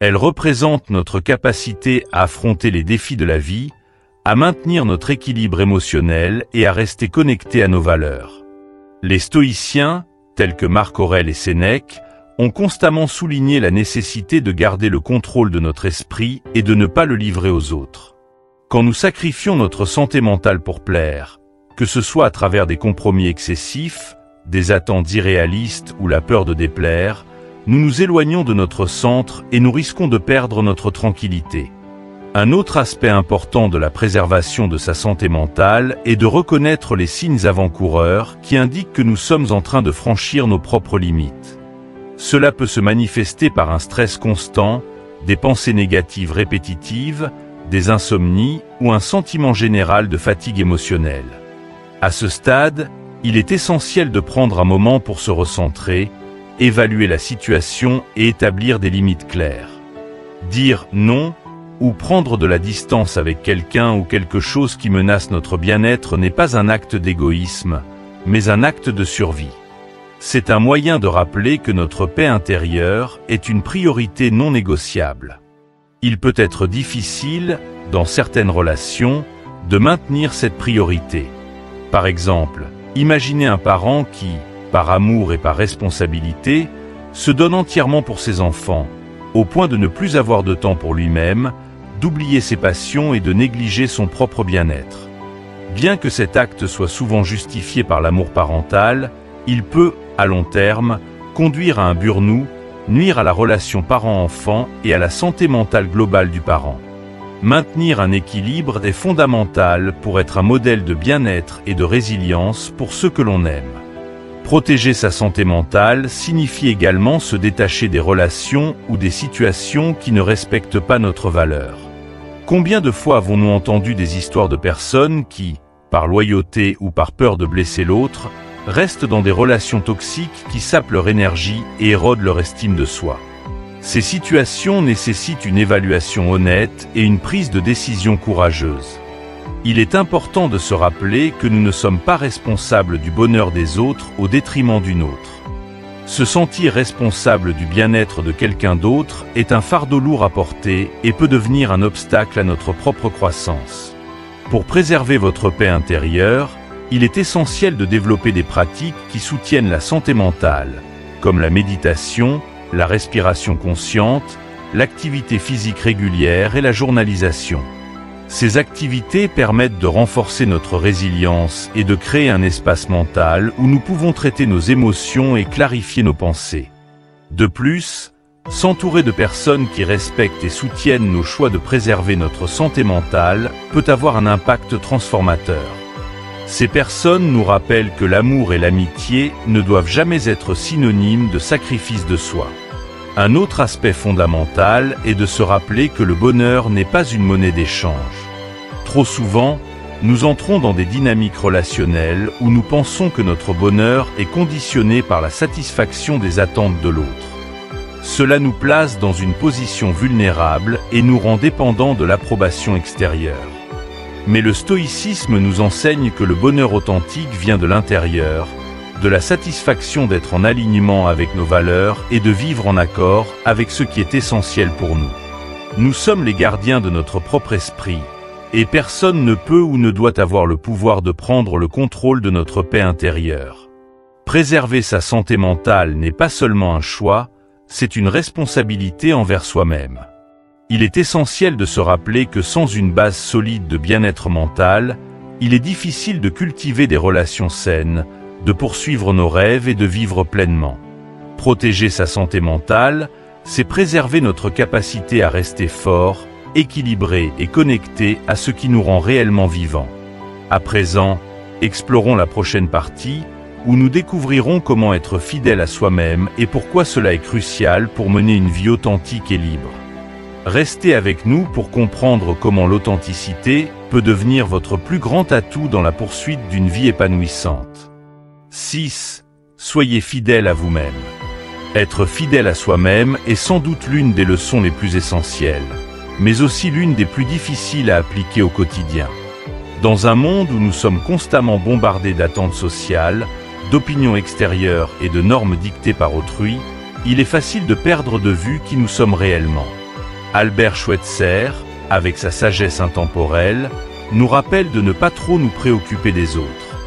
S1: Elle représente notre capacité à affronter les défis de la vie, à maintenir notre équilibre émotionnel et à rester connecté à nos valeurs. Les stoïciens, tels que Marc Aurèle et Sénèque, ont constamment souligné la nécessité de garder le contrôle de notre esprit et de ne pas le livrer aux autres. Quand nous sacrifions notre santé mentale pour plaire, que ce soit à travers des compromis excessifs, des attentes irréalistes ou la peur de déplaire, nous nous éloignons de notre centre et nous risquons de perdre notre tranquillité. Un autre aspect important de la préservation de sa santé mentale est de reconnaître les signes avant-coureurs qui indiquent que nous sommes en train de franchir nos propres limites. Cela peut se manifester par un stress constant, des pensées négatives répétitives, des insomnies ou un sentiment général de fatigue émotionnelle. À ce stade, il est essentiel de prendre un moment pour se recentrer, évaluer la situation et établir des limites claires. Dire non ou prendre de la distance avec quelqu'un ou quelque chose qui menace notre bien-être n'est pas un acte d'égoïsme, mais un acte de survie. C'est un moyen de rappeler que notre paix intérieure est une priorité non négociable. Il peut être difficile, dans certaines relations, de maintenir cette priorité. Par exemple, imaginez un parent qui, par amour et par responsabilité, se donne entièrement pour ses enfants, au point de ne plus avoir de temps pour lui-même, d'oublier ses passions et de négliger son propre bien-être. Bien que cet acte soit souvent justifié par l'amour parental, il peut, à long terme, conduire à un burn-out, nuire à la relation parent-enfant et à la santé mentale globale du parent. Maintenir un équilibre est fondamental pour être un modèle de bien-être et de résilience pour ceux que l'on aime. Protéger sa santé mentale signifie également se détacher des relations ou des situations qui ne respectent pas notre valeur. Combien de fois avons-nous entendu des histoires de personnes qui, par loyauté ou par peur de blesser l'autre, restent dans des relations toxiques qui sapent leur énergie et érodent leur estime de soi. Ces situations nécessitent une évaluation honnête et une prise de décision courageuse. Il est important de se rappeler que nous ne sommes pas responsables du bonheur des autres au détriment d'une autre. Se sentir responsable du bien-être de quelqu'un d'autre est un fardeau lourd à porter et peut devenir un obstacle à notre propre croissance. Pour préserver votre paix intérieure, il est essentiel de développer des pratiques qui soutiennent la santé mentale, comme la méditation, la respiration consciente, l'activité physique régulière et la journalisation. Ces activités permettent de renforcer notre résilience et de créer un espace mental où nous pouvons traiter nos émotions et clarifier nos pensées. De plus, s'entourer de personnes qui respectent et soutiennent nos choix de préserver notre santé mentale peut avoir un impact transformateur. Ces personnes nous rappellent que l'amour et l'amitié ne doivent jamais être synonymes de sacrifice de soi. Un autre aspect fondamental est de se rappeler que le bonheur n'est pas une monnaie d'échange. Trop souvent, nous entrons dans des dynamiques relationnelles où nous pensons que notre bonheur est conditionné par la satisfaction des attentes de l'autre. Cela nous place dans une position vulnérable et nous rend dépendants de l'approbation extérieure. Mais le stoïcisme nous enseigne que le bonheur authentique vient de l'intérieur, de la satisfaction d'être en alignement avec nos valeurs et de vivre en accord avec ce qui est essentiel pour nous. Nous sommes les gardiens de notre propre esprit, et personne ne peut ou ne doit avoir le pouvoir de prendre le contrôle de notre paix intérieure. Préserver sa santé mentale n'est pas seulement un choix, c'est une responsabilité envers soi-même. Il est essentiel de se rappeler que sans une base solide de bien-être mental, il est difficile de cultiver des relations saines, de poursuivre nos rêves et de vivre pleinement. Protéger sa santé mentale, c'est préserver notre capacité à rester fort, équilibré et connecté à ce qui nous rend réellement vivants. À présent, explorons la prochaine partie, où nous découvrirons comment être fidèle à soi-même et pourquoi cela est crucial pour mener une vie authentique et libre. Restez avec nous pour comprendre comment l'authenticité peut devenir votre plus grand atout dans la poursuite d'une vie épanouissante. 6. Soyez fidèle à vous-même. Être fidèle à soi-même est sans doute l'une des leçons les plus essentielles, mais aussi l'une des plus difficiles à appliquer au quotidien. Dans un monde où nous sommes constamment bombardés d'attentes sociales, d'opinions extérieures et de normes dictées par autrui, il est facile de perdre de vue qui nous sommes réellement. Albert Schweitzer, avec sa sagesse intemporelle, nous rappelle de ne pas trop nous préoccuper des autres.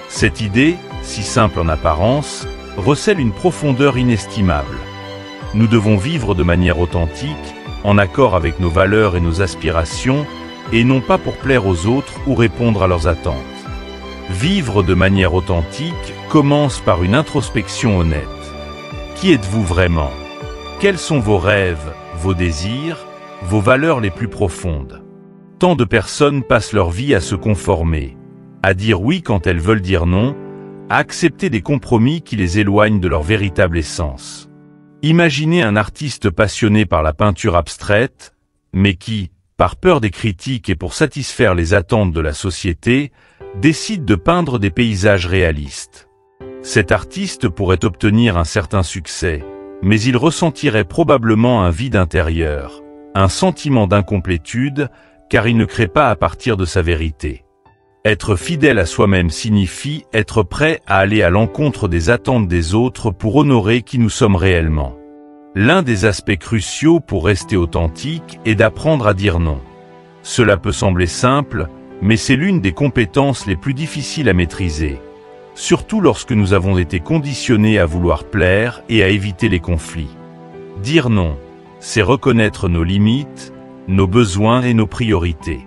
S1: Cette idée, si simple en apparence, recèle une profondeur inestimable. Nous devons vivre de manière authentique, en accord avec nos valeurs et nos aspirations, et non pas pour plaire aux autres ou répondre à leurs attentes. Vivre de manière authentique commence par une introspection honnête. Qui êtes-vous vraiment? Quels sont vos rêves, vos désirs, vos valeurs les plus profondes? Tant de personnes passent leur vie à se conformer, à dire oui quand elles veulent dire non, à accepter des compromis qui les éloignent de leur véritable essence. Imaginez un artiste passionné par la peinture abstraite, mais qui, par peur des critiques et pour satisfaire les attentes de la société, décide de peindre des paysages réalistes. Cet artiste pourrait obtenir un certain succès, mais il ressentirait probablement un vide intérieur, un sentiment d'incomplétude, car il ne crée pas à partir de sa vérité. Être fidèle à soi-même signifie être prêt à aller à l'encontre des attentes des autres pour honorer qui nous sommes réellement. L'un des aspects cruciaux pour rester authentique est d'apprendre à dire non. Cela peut sembler simple, mais c'est l'une des compétences les plus difficiles à maîtriser, surtout lorsque nous avons été conditionnés à vouloir plaire et à éviter les conflits. Dire non, c'est reconnaître nos limites, nos besoins et nos priorités.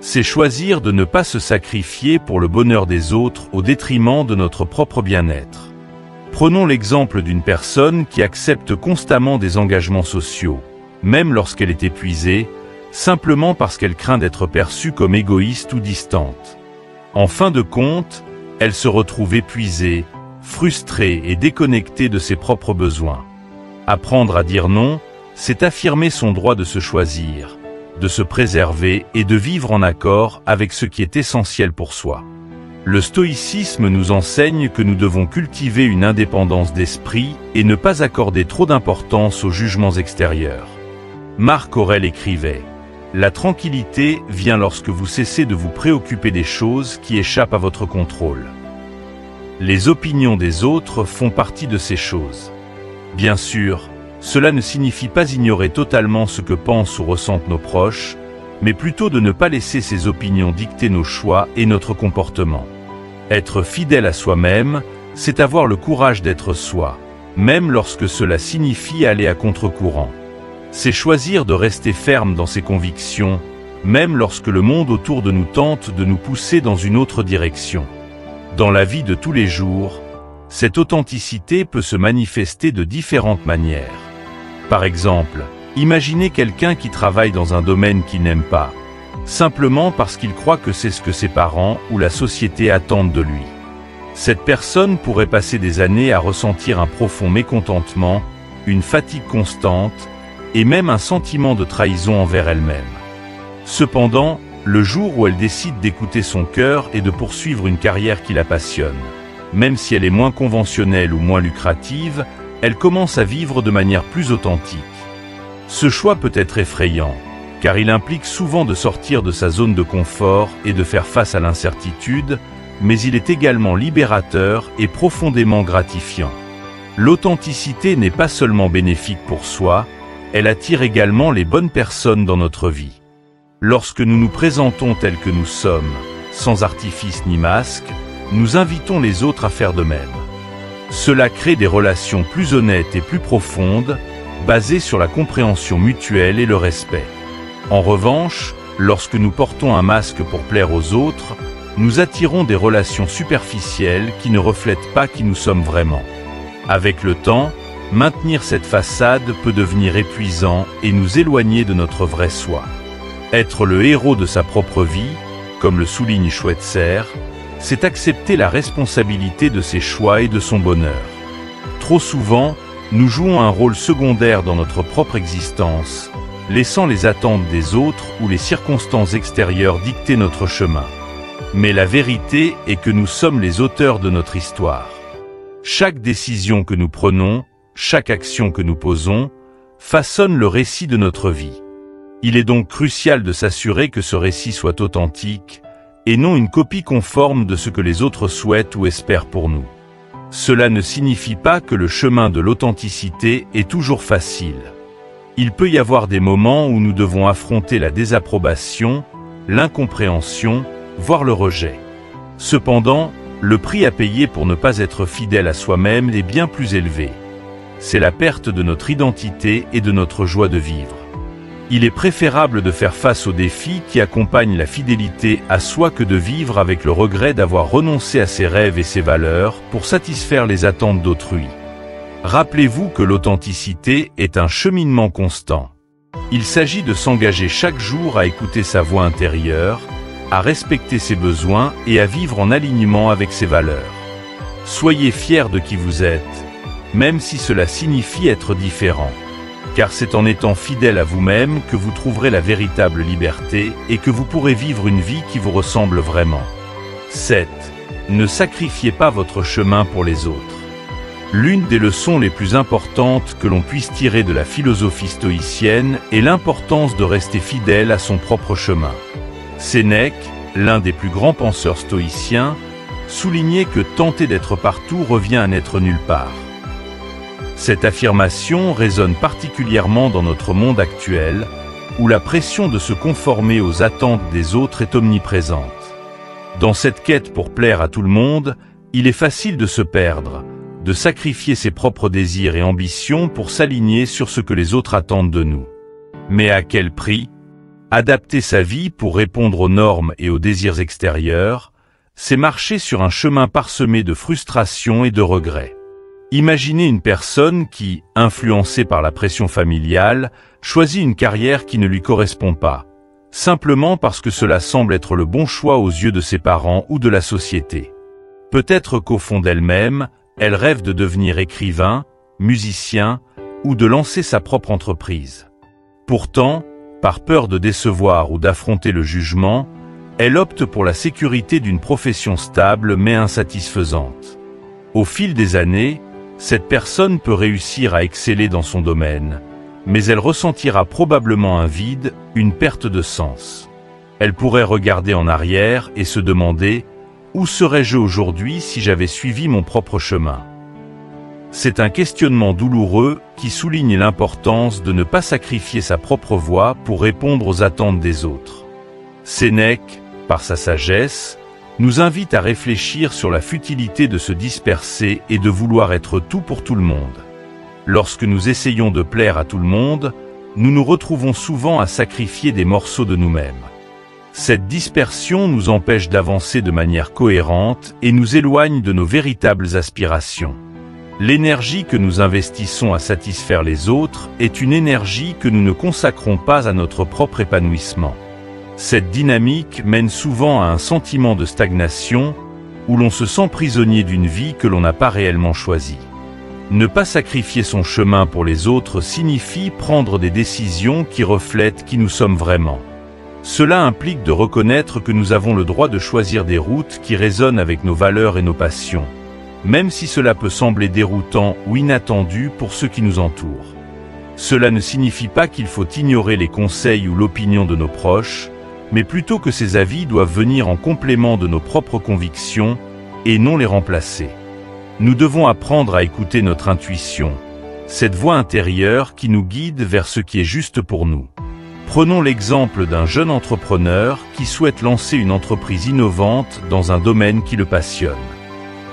S1: C'est choisir de ne pas se sacrifier pour le bonheur des autres au détriment de notre propre bien-être. Prenons l'exemple d'une personne qui accepte constamment des engagements sociaux, même lorsqu'elle est épuisée, simplement parce qu'elle craint d'être perçue comme égoïste ou distante. En fin de compte, elle se retrouve épuisée, frustrée et déconnectée de ses propres besoins. Apprendre à dire non, c'est affirmer son droit de se choisir, de se préserver et de vivre en accord avec ce qui est essentiel pour soi. Le stoïcisme nous enseigne que nous devons cultiver une indépendance d'esprit et ne pas accorder trop d'importance aux jugements extérieurs. Marc Aurèle écrivait « La tranquillité vient lorsque vous cessez de vous préoccuper des choses qui échappent à votre contrôle. » Les opinions des autres font partie de ces choses. Bien sûr, cela ne signifie pas ignorer totalement ce que pensent ou ressentent nos proches, mais plutôt de ne pas laisser ces opinions dicter nos choix et notre comportement. Être fidèle à soi-même, c'est avoir le courage d'être soi, même lorsque cela signifie aller à contre-courant. C'est choisir de rester ferme dans ses convictions, même lorsque le monde autour de nous tente de nous pousser dans une autre direction. Dans la vie de tous les jours, cette authenticité peut se manifester de différentes manières. Par exemple, imaginez quelqu'un qui travaille dans un domaine qu'il n'aime pas, simplement parce qu'il croit que c'est ce que ses parents ou la société attendent de lui. Cette personne pourrait passer des années à ressentir un profond mécontentement, une fatigue constante, et même un sentiment de trahison envers elle-même. Cependant, le jour où elle décide d'écouter son cœur et de poursuivre une carrière qui la passionne, même si elle est moins conventionnelle ou moins lucrative, elle commence à vivre de manière plus authentique. Ce choix peut être effrayant, car il implique souvent de sortir de sa zone de confort et de faire face à l'incertitude, mais il est également libérateur et profondément gratifiant. L'authenticité n'est pas seulement bénéfique pour soi, elle attire également les bonnes personnes dans notre vie. Lorsque nous nous présentons tels que nous sommes, sans artifice ni masque, nous invitons les autres à faire de même. Cela crée des relations plus honnêtes et plus profondes, basées sur la compréhension mutuelle et le respect. En revanche, lorsque nous portons un masque pour plaire aux autres, nous attirons des relations superficielles qui ne reflètent pas qui nous sommes vraiment. Avec le temps, maintenir cette façade peut devenir épuisant et nous éloigner de notre vrai soi. Être le héros de sa propre vie, comme le souligne Schweitzer, c'est accepter la responsabilité de ses choix et de son bonheur. Trop souvent, nous jouons un rôle secondaire dans notre propre existence, laissant les attentes des autres ou les circonstances extérieures dicter notre chemin. Mais la vérité est que nous sommes les auteurs de notre histoire. Chaque décision que nous prenons, chaque action que nous posons, façonne le récit de notre vie. Il est donc crucial de s'assurer que ce récit soit authentique, et non une copie conforme de ce que les autres souhaitent ou espèrent pour nous. Cela ne signifie pas que le chemin de l'authenticité est toujours facile. Il peut y avoir des moments où nous devons affronter la désapprobation, l'incompréhension, voire le rejet. Cependant, le prix à payer pour ne pas être fidèle à soi-même est bien plus élevé. C'est la perte de notre identité et de notre joie de vivre. Il est préférable de faire face aux défis qui accompagnent la fidélité à soi que de vivre avec le regret d'avoir renoncé à ses rêves et ses valeurs pour satisfaire les attentes d'autrui. Rappelez-vous que l'authenticité est un cheminement constant. Il s'agit de s'engager chaque jour à écouter sa voix intérieure, à respecter ses besoins et à vivre en alignement avec ses valeurs. Soyez fiers de qui vous êtes, même si cela signifie être différent. Car c'est en étant fidèle à vous-même que vous trouverez la véritable liberté et que vous pourrez vivre une vie qui vous ressemble vraiment. 7. Ne sacrifiez pas votre chemin pour les autres. L'une des leçons les plus importantes que l'on puisse tirer de la philosophie stoïcienne est l'importance de rester fidèle à son propre chemin. Sénèque, l'un des plus grands penseurs stoïciens, soulignait que tenter d'être partout revient à n'être nulle part. Cette affirmation résonne particulièrement dans notre monde actuel, où la pression de se conformer aux attentes des autres est omniprésente. Dans cette quête pour plaire à tout le monde, il est facile de se perdre, de sacrifier ses propres désirs et ambitions pour s'aligner sur ce que les autres attendent de nous. Mais à quel prix? Adapter sa vie pour répondre aux normes et aux désirs extérieurs, c'est marcher sur un chemin parsemé de frustration et de regrets. Imaginez une personne qui, influencée par la pression familiale, choisit une carrière qui ne lui correspond pas, simplement parce que cela semble être le bon choix aux yeux de ses parents ou de la société. Peut-être qu'au fond d'elle-même, elle rêve de devenir écrivain, musicien ou de lancer sa propre entreprise. Pourtant, par peur de décevoir ou d'affronter le jugement, elle opte pour la sécurité d'une profession stable mais insatisfaisante. Au fil des années, cette personne peut réussir à exceller dans son domaine, mais elle ressentira probablement un vide, une perte de sens. Elle pourrait regarder en arrière et se demander « Où serais-je aujourd'hui si j'avais suivi mon propre chemin ?» C'est un questionnement douloureux qui souligne l'importance de ne pas sacrifier sa propre voie pour répondre aux attentes des autres. Sénèque, par sa sagesse, nous invite à réfléchir sur la futilité de se disperser et de vouloir être tout pour tout le monde. Lorsque nous essayons de plaire à tout le monde, nous nous retrouvons souvent à sacrifier des morceaux de nous-mêmes. Cette dispersion nous empêche d'avancer de manière cohérente et nous éloigne de nos véritables aspirations. L'énergie que nous investissons à satisfaire les autres est une énergie que nous ne consacrons pas à notre propre épanouissement. Cette dynamique mène souvent à un sentiment de stagnation où l'on se sent prisonnier d'une vie que l'on n'a pas réellement choisie. Ne pas sacrifier son chemin pour les autres signifie prendre des décisions qui reflètent qui nous sommes vraiment. Cela implique de reconnaître que nous avons le droit de choisir des routes qui résonnent avec nos valeurs et nos passions, même si cela peut sembler déroutant ou inattendu pour ceux qui nous entourent. Cela ne signifie pas qu'il faut ignorer les conseils ou l'opinion de nos proches, mais plutôt que ces avis doivent venir en complément de nos propres convictions et non les remplacer. Nous devons apprendre à écouter notre intuition, cette voix intérieure qui nous guide vers ce qui est juste pour nous. Prenons l'exemple d'un jeune entrepreneur qui souhaite lancer une entreprise innovante dans un domaine qui le passionne.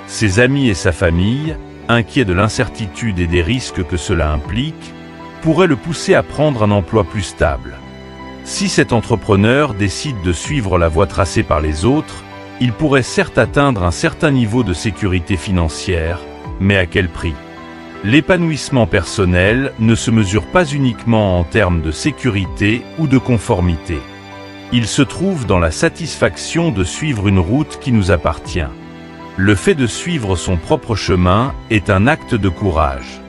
S1: Ses amis et sa famille, inquiets de l'incertitude et des risques que cela implique, pourraient le pousser à prendre un emploi plus stable. Si cet entrepreneur décide de suivre la voie tracée par les autres, il pourrait certes atteindre un certain niveau de sécurité financière, mais à quel prix? L'épanouissement personnel ne se mesure pas uniquement en termes de sécurité ou de conformité. Il se trouve dans la satisfaction de suivre une route qui nous appartient. Le fait de suivre son propre chemin est un acte de courage.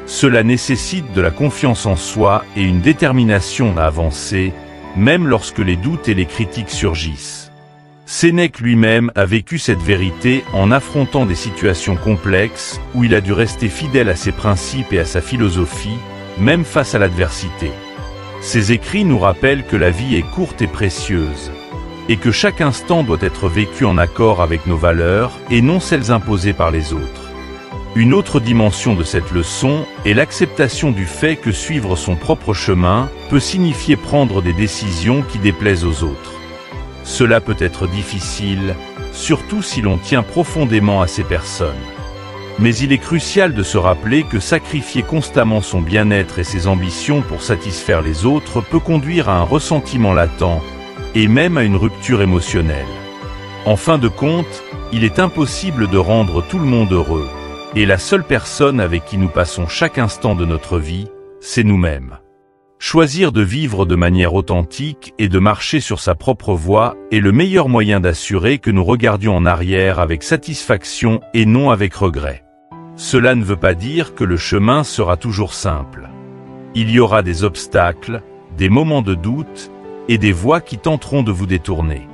S1: Cela nécessite de la confiance en soi et une détermination à avancer, même lorsque les doutes et les critiques surgissent. Sénèque lui-même a vécu cette vérité en affrontant des situations complexes où il a dû rester fidèle à ses principes et à sa philosophie, même face à l'adversité. Ses écrits nous rappellent que la vie est courte et précieuse, et que chaque instant doit être vécu en accord avec nos valeurs et non celles imposées par les autres. Une autre dimension de cette leçon est l'acceptation du fait que suivre son propre chemin peut signifier prendre des décisions qui déplaisent aux autres. Cela peut être difficile, surtout si l'on tient profondément à ces personnes. Mais il est crucial de se rappeler que sacrifier constamment son bien-être et ses ambitions pour satisfaire les autres peut conduire à un ressentiment latent, et même à une rupture émotionnelle. En fin de compte, il est impossible de rendre tout le monde heureux. Et la seule personne avec qui nous passons chaque instant de notre vie, c'est nous-mêmes. Choisir de vivre de manière authentique et de marcher sur sa propre voie est le meilleur moyen d'assurer que nous regardions en arrière avec satisfaction et non avec regret. Cela ne veut pas dire que le chemin sera toujours simple. Il y aura des obstacles, des moments de doute, et des voies qui tenteront de vous détourner.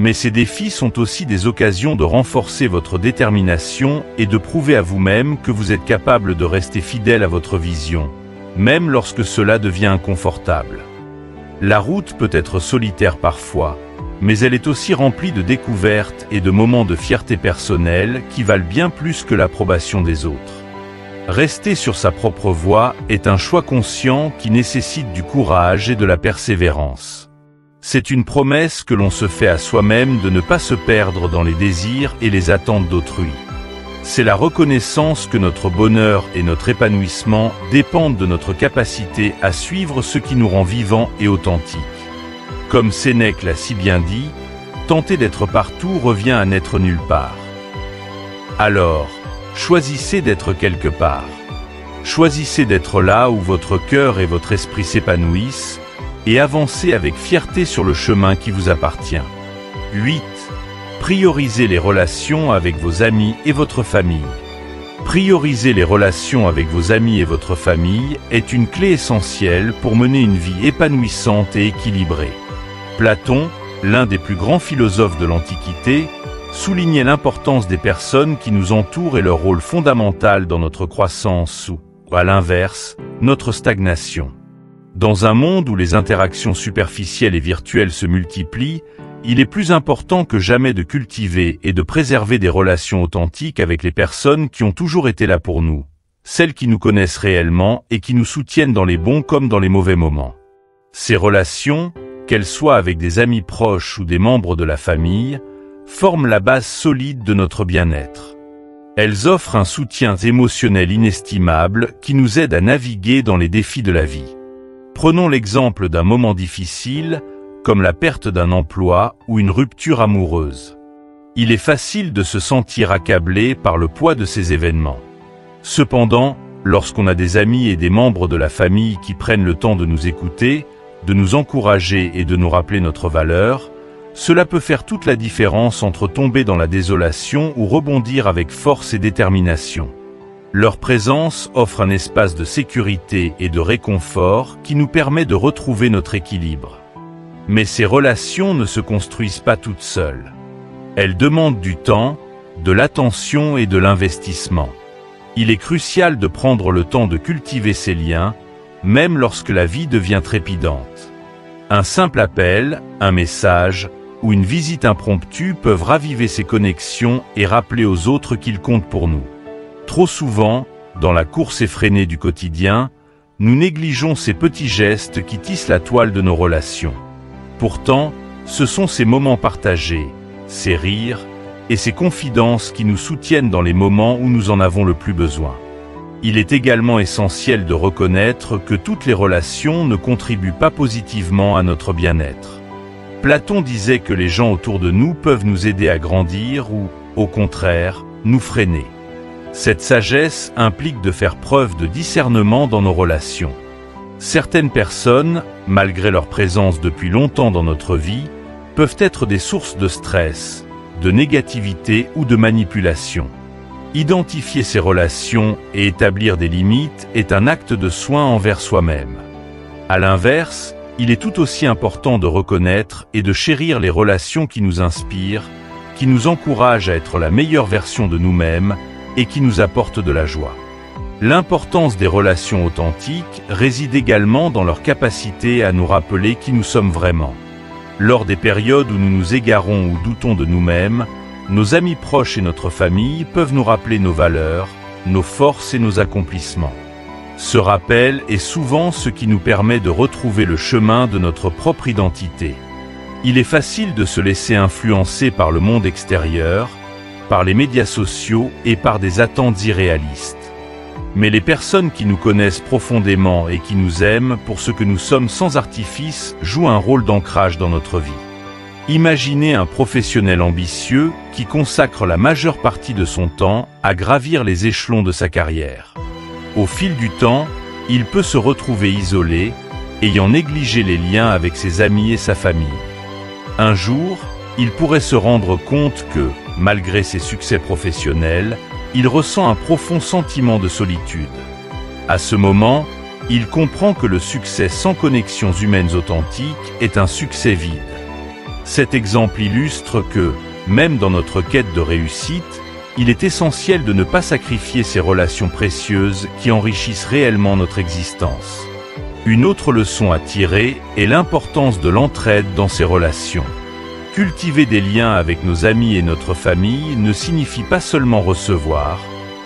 S1: Mais ces défis sont aussi des occasions de renforcer votre détermination et de prouver à vous-même que vous êtes capable de rester fidèle à votre vision, même lorsque cela devient inconfortable. La route peut être solitaire parfois, mais elle est aussi remplie de découvertes et de moments de fierté personnelle qui valent bien plus que l'approbation des autres. Rester sur sa propre voie est un choix conscient qui nécessite du courage et de la persévérance. C'est une promesse que l'on se fait à soi-même de ne pas se perdre dans les désirs et les attentes d'autrui. C'est la reconnaissance que notre bonheur et notre épanouissement dépendent de notre capacité à suivre ce qui nous rend vivants et authentiques. Comme Sénèque l'a si bien dit, tenter d'être partout revient à n'être nulle part. Alors, choisissez d'être quelque part. Choisissez d'être là où votre cœur et votre esprit s'épanouissent, et avancez avec fierté sur le chemin qui vous appartient. 8. Priorisez les relations avec vos amis et votre famille. Prioriser les relations avec vos amis et votre famille est une clé essentielle pour mener une vie épanouissante et équilibrée. Platon, l'un des plus grands philosophes de l'Antiquité, soulignait l'importance des personnes qui nous entourent et leur rôle fondamental dans notre croissance ou, à l'inverse, notre stagnation. Dans un monde où les interactions superficielles et virtuelles se multiplient, il est plus important que jamais de cultiver et de préserver des relations authentiques avec les personnes qui ont toujours été là pour nous, celles qui nous connaissent réellement et qui nous soutiennent dans les bons comme dans les mauvais moments. Ces relations, qu'elles soient avec des amis proches ou des membres de la famille, forment la base solide de notre bien-être. Elles offrent un soutien émotionnel inestimable qui nous aide à naviguer dans les défis de la vie. Prenons l'exemple d'un moment difficile, comme la perte d'un emploi ou une rupture amoureuse. Il est facile de se sentir accablé par le poids de ces événements. Cependant, lorsqu'on a des amis et des membres de la famille qui prennent le temps de nous écouter, de nous encourager et de nous rappeler notre valeur, cela peut faire toute la différence entre tomber dans la désolation ou rebondir avec force et détermination. Leur présence offre un espace de sécurité et de réconfort qui nous permet de retrouver notre équilibre. Mais ces relations ne se construisent pas toutes seules. Elles demandent du temps, de l'attention et de l'investissement. Il est crucial de prendre le temps de cultiver ces liens, même lorsque la vie devient trépidante. Un simple appel, un message ou une visite impromptue peuvent raviver ces connexions et rappeler aux autres qu'ils comptent pour nous. Trop souvent, dans la course effrénée du quotidien, nous négligeons ces petits gestes qui tissent la toile de nos relations. Pourtant, ce sont ces moments partagés, ces rires et ces confidences qui nous soutiennent dans les moments où nous en avons le plus besoin. Il est également essentiel de reconnaître que toutes les relations ne contribuent pas positivement à notre bien-être. Platon disait que les gens autour de nous peuvent nous aider à grandir ou, au contraire, nous freiner. Cette sagesse implique de faire preuve de discernement dans nos relations. Certaines personnes, malgré leur présence depuis longtemps dans notre vie, peuvent être des sources de stress, de négativité ou de manipulation. Identifier ces relations et établir des limites est un acte de soin envers soi-même. À l'inverse, il est tout aussi important de reconnaître et de chérir les relations qui nous inspirent, qui nous encouragent à être la meilleure version de nous-mêmes et qui nous apportent de la joie. L'importance des relations authentiques réside également dans leur capacité à nous rappeler qui nous sommes vraiment. Lors des périodes où nous nous égarons ou doutons de nous-mêmes, nos amis proches et notre famille peuvent nous rappeler nos valeurs, nos forces et nos accomplissements. Ce rappel est souvent ce qui nous permet de retrouver le chemin de notre propre identité. Il est facile de se laisser influencer par le monde extérieur, par les médias sociaux et par des attentes irréalistes. Mais les personnes qui nous connaissent profondément et qui nous aiment pour ce que nous sommes sans artifice jouent un rôle d'ancrage dans notre vie. Imaginez un professionnel ambitieux qui consacre la majeure partie de son temps à gravir les échelons de sa carrière. Au fil du temps, il peut se retrouver isolé, ayant négligé les liens avec ses amis et sa famille. Un jour, il pourrait se rendre compte que, malgré ses succès professionnels, il ressent un profond sentiment de solitude. À ce moment, il comprend que le succès sans connexions humaines authentiques est un succès vide. Cet exemple illustre que, même dans notre quête de réussite, il est essentiel de ne pas sacrifier ces relations précieuses qui enrichissent réellement notre existence. Une autre leçon à tirer est l'importance de l'entraide dans ces relations. Cultiver des liens avec nos amis et notre famille ne signifie pas seulement recevoir,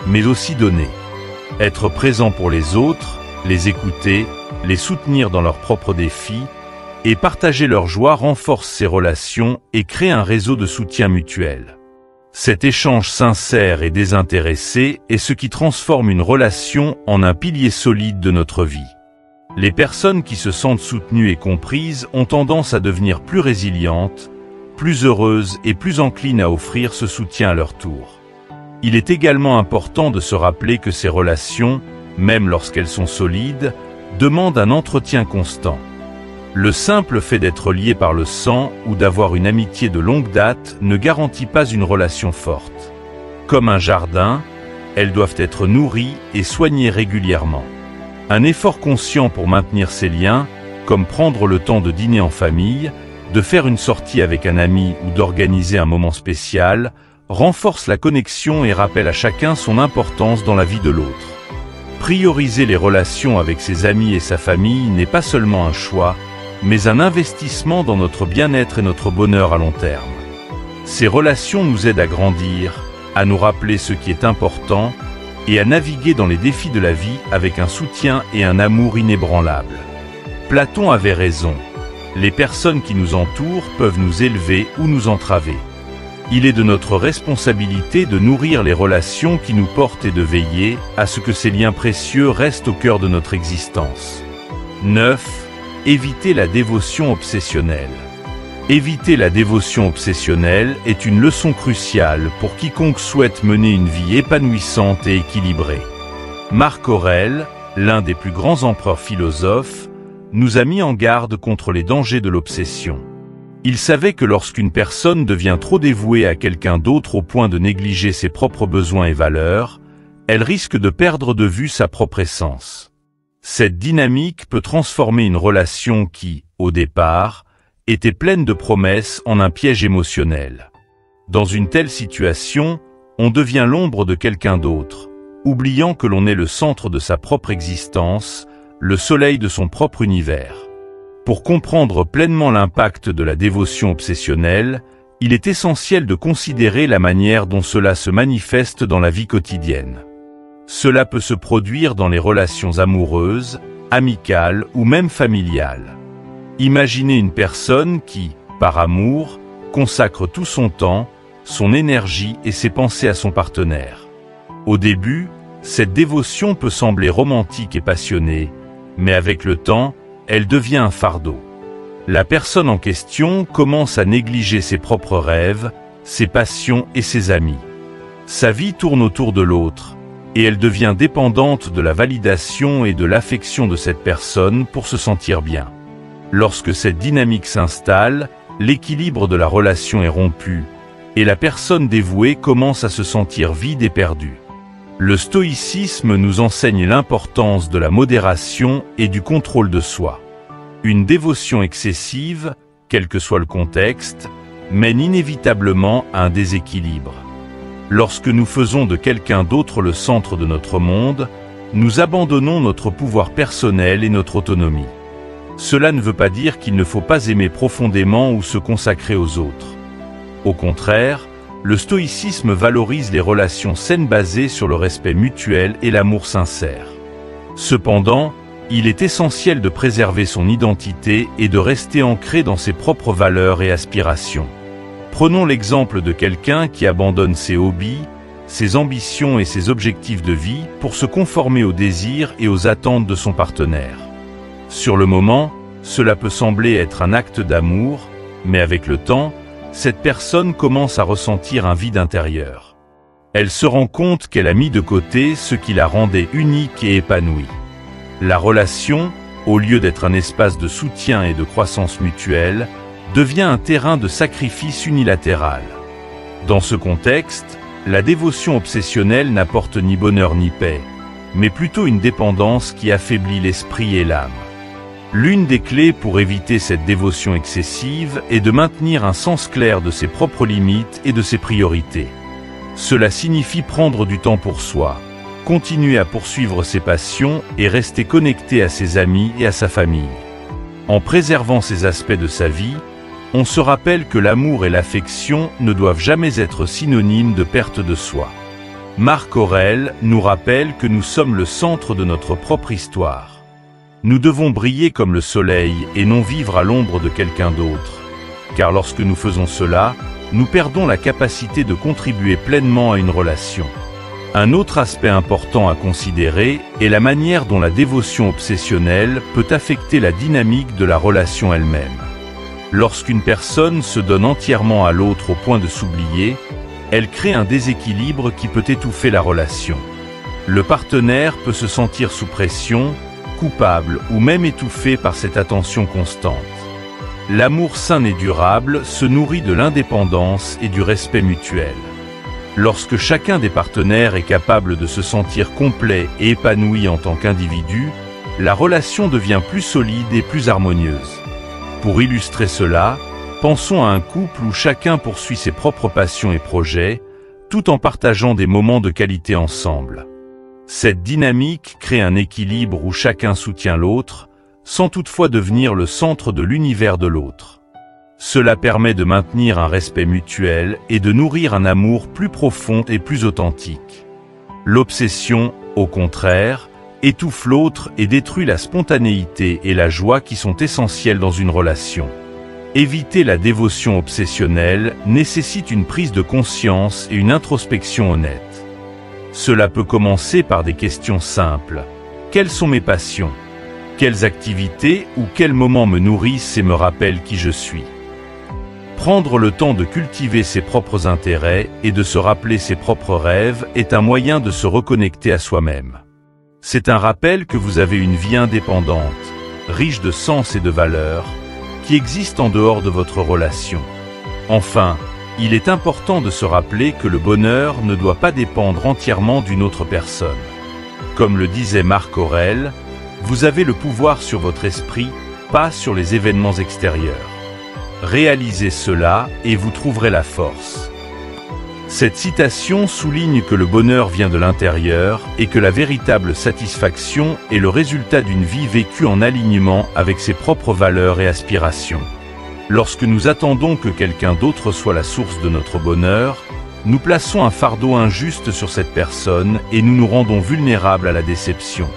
S1: mais aussi donner. Être présent pour les autres, les écouter, les soutenir dans leurs propres défis, et partager leur joie renforce ces relations et crée un réseau de soutien mutuel. Cet échange sincère et désintéressé est ce qui transforme une relation en un pilier solide de notre vie. Les personnes qui se sentent soutenues et comprises ont tendance à devenir plus résilientes, plus heureuses et plus enclines à offrir ce soutien à leur tour. Il est également important de se rappeler que ces relations, même lorsqu'elles sont solides, demandent un entretien constant. Le simple fait d'être lié par le sang ou d'avoir une amitié de longue date ne garantit pas une relation forte. Comme un jardin, elles doivent être nourries et soignées régulièrement. Un effort conscient pour maintenir ces liens, comme prendre le temps de dîner en famille, de faire une sortie avec un ami ou d'organiser un moment spécial, renforce la connexion et rappelle à chacun son importance dans la vie de l'autre. Prioriser les relations avec ses amis et sa famille n'est pas seulement un choix, mais un investissement dans notre bien-être et notre bonheur à long terme. Ces relations nous aident à grandir, à nous rappeler ce qui est important et à naviguer dans les défis de la vie avec un soutien et un amour inébranlables. Platon avait raison. Les personnes qui nous entourent peuvent nous élever ou nous entraver. Il est de notre responsabilité de nourrir les relations qui nous portent et de veiller à ce que ces liens précieux restent au cœur de notre existence. 9. Éviter la dévotion obsessionnelle. Éviter la dévotion obsessionnelle est une leçon cruciale pour quiconque souhaite mener une vie épanouissante et équilibrée. Marc Aurèle, l'un des plus grands empereurs philosophes, nous a mis en garde contre les dangers de l'obsession. Il savait que lorsqu'une personne devient trop dévouée à quelqu'un d'autre au point de négliger ses propres besoins et valeurs, elle risque de perdre de vue sa propre essence. Cette dynamique peut transformer une relation qui, au départ, était pleine de promesses en un piège émotionnel. Dans une telle situation, on devient l'ombre de quelqu'un d'autre, oubliant que l'on est le centre de sa propre existence, le soleil de son propre univers. Pour comprendre pleinement l'impact de la dévotion obsessionnelle, il est essentiel de considérer la manière dont cela se manifeste dans la vie quotidienne. Cela peut se produire dans les relations amoureuses, amicales ou même familiales. Imaginez une personne qui, par amour, consacre tout son temps, son énergie et ses pensées à son partenaire. Au début, cette dévotion peut sembler romantique et passionnée, mais avec le temps, elle devient un fardeau. La personne en question commence à négliger ses propres rêves, ses passions et ses amis. Sa vie tourne autour de l'autre, et elle devient dépendante de la validation et de l'affection de cette personne pour se sentir bien. Lorsque cette dynamique s'installe, l'équilibre de la relation est rompu, et la personne dévouée commence à se sentir vide et perdue. Le stoïcisme nous enseigne l'importance de la modération et du contrôle de soi. Une dévotion excessive, quel que soit le contexte, mène inévitablement à un déséquilibre. Lorsque nous faisons de quelqu'un d'autre le centre de notre monde, nous abandonnons notre pouvoir personnel et notre autonomie. Cela ne veut pas dire qu'il ne faut pas aimer profondément ou se consacrer aux autres. Au contraire, le stoïcisme valorise les relations saines basées sur le respect mutuel et l'amour sincère. Cependant, il est essentiel de préserver son identité et de rester ancré dans ses propres valeurs et aspirations. Prenons l'exemple de quelqu'un qui abandonne ses hobbies, ses ambitions et ses objectifs de vie pour se conformer aux désirs et aux attentes de son partenaire. Sur le moment, cela peut sembler être un acte d'amour, mais avec le temps, cette personne commence à ressentir un vide intérieur. Elle se rend compte qu'elle a mis de côté ce qui la rendait unique et épanouie. La relation, au lieu d'être un espace de soutien et de croissance mutuelle, devient un terrain de sacrifice unilatéral. Dans ce contexte, La dévotion obsessionnelle n'apporte ni bonheur ni paix, mais plutôt une dépendance qui affaiblit l'esprit et l'âme. L'une des clés pour éviter cette dévotion excessive est de maintenir un sens clair de ses propres limites et de ses priorités. Cela signifie prendre du temps pour soi, continuer à poursuivre ses passions et rester connecté à ses amis et à sa famille. En préservant ces aspects de sa vie, on se rappelle que l'amour et l'affection ne doivent jamais être synonymes de perte de soi. Marc Aurèle nous rappelle que nous sommes le centre de notre propre histoire. Nous devons briller comme le soleil et non vivre à l'ombre de quelqu'un d'autre, car lorsque nous faisons cela, nous perdons la capacité de contribuer pleinement à une relation. Un autre aspect important à considérer est la manière dont la dévotion obsessionnelle peut affecter la dynamique de la relation elle-même. Lorsqu'une personne se donne entièrement à l'autre au point de s'oublier, elle crée un déséquilibre qui peut étouffer la relation. Le partenaire peut se sentir sous pression, coupable ou même étouffé par cette attention constante. L'amour sain et durable se nourrit de l'indépendance et du respect mutuel. Lorsque chacun des partenaires est capable de se sentir complet et épanoui en tant qu'individu, la relation devient plus solide et plus harmonieuse. Pour illustrer cela, pensons à un couple où chacun poursuit ses propres passions et projets, tout en partageant des moments de qualité ensemble. Cette dynamique crée un équilibre où chacun soutient l'autre, sans toutefois devenir le centre de l'univers de l'autre. Cela permet de maintenir un respect mutuel et de nourrir un amour plus profond et plus authentique. L'obsession, au contraire, étouffe l'autre et détruit la spontanéité et la joie qui sont essentielles dans une relation. Éviter la dévotion obsessionnelle nécessite une prise de conscience et une introspection honnête. Cela peut commencer par des questions simples. Quelles sont mes passions? Quelles activités ou quels moments me nourrissent et me rappellent qui je suis? Prendre le temps de cultiver ses propres intérêts et de se rappeler ses propres rêves est un moyen de se reconnecter à soi-même. C'est un rappel que vous avez une vie indépendante, riche de sens et de valeurs, qui existe en dehors de votre relation. Enfin, il est important de se rappeler que le bonheur ne doit pas dépendre entièrement d'une autre personne. Comme le disait Marc Aurèle, vous avez le pouvoir sur votre esprit, pas sur les événements extérieurs. Réalisez cela et vous trouverez la force. Cette citation souligne que le bonheur vient de l'intérieur et que la véritable satisfaction est le résultat d'une vie vécue en alignement avec ses propres valeurs et aspirations. Lorsque nous attendons que quelqu'un d'autre soit la source de notre bonheur, nous plaçons un fardeau injuste sur cette personne et nous nous rendons vulnérables à la déception.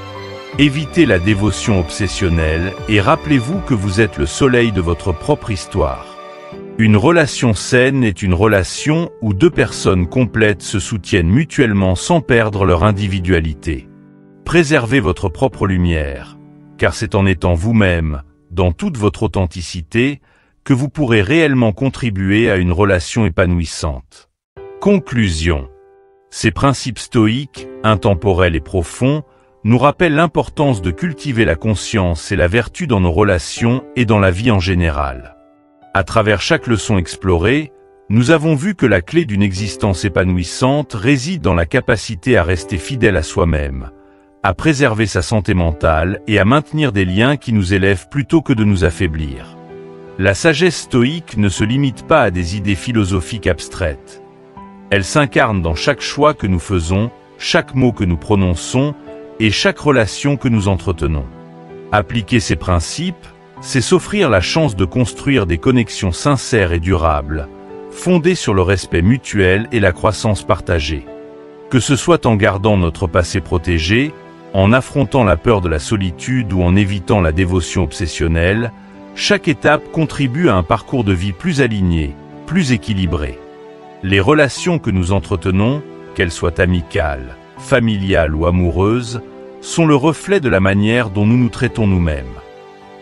S1: Évitez la dévotion obsessionnelle et rappelez-vous que vous êtes le soleil de votre propre histoire. Une relation saine est une relation où deux personnes complètes se soutiennent mutuellement sans perdre leur individualité. Préservez votre propre lumière, car c'est en étant vous-même, dans toute votre authenticité, que vous pourrez réellement contribuer à une relation épanouissante. Conclusion. Ces principes stoïques, intemporels et profonds, nous rappellent l'importance de cultiver la conscience et la vertu dans nos relations et dans la vie en général. À travers chaque leçon explorée, nous avons vu que la clé d'une existence épanouissante réside dans la capacité à rester fidèle à soi-même, à préserver sa santé mentale et à maintenir des liens qui nous élèvent plutôt que de nous affaiblir. La sagesse stoïque ne se limite pas à des idées philosophiques abstraites. Elle s'incarne dans chaque choix que nous faisons, chaque mot que nous prononçons et chaque relation que nous entretenons. Appliquer ces principes, c'est s'offrir la chance de construire des connexions sincères et durables, fondées sur le respect mutuel et la croissance partagée. Que ce soit en gardant notre passé protégé, en affrontant la peur de la solitude ou en évitant la dévotion obsessionnelle, chaque étape contribue à un parcours de vie plus aligné, plus équilibré. Les relations que nous entretenons, qu'elles soient amicales, familiales ou amoureuses, sont le reflet de la manière dont nous nous traitons nous-mêmes.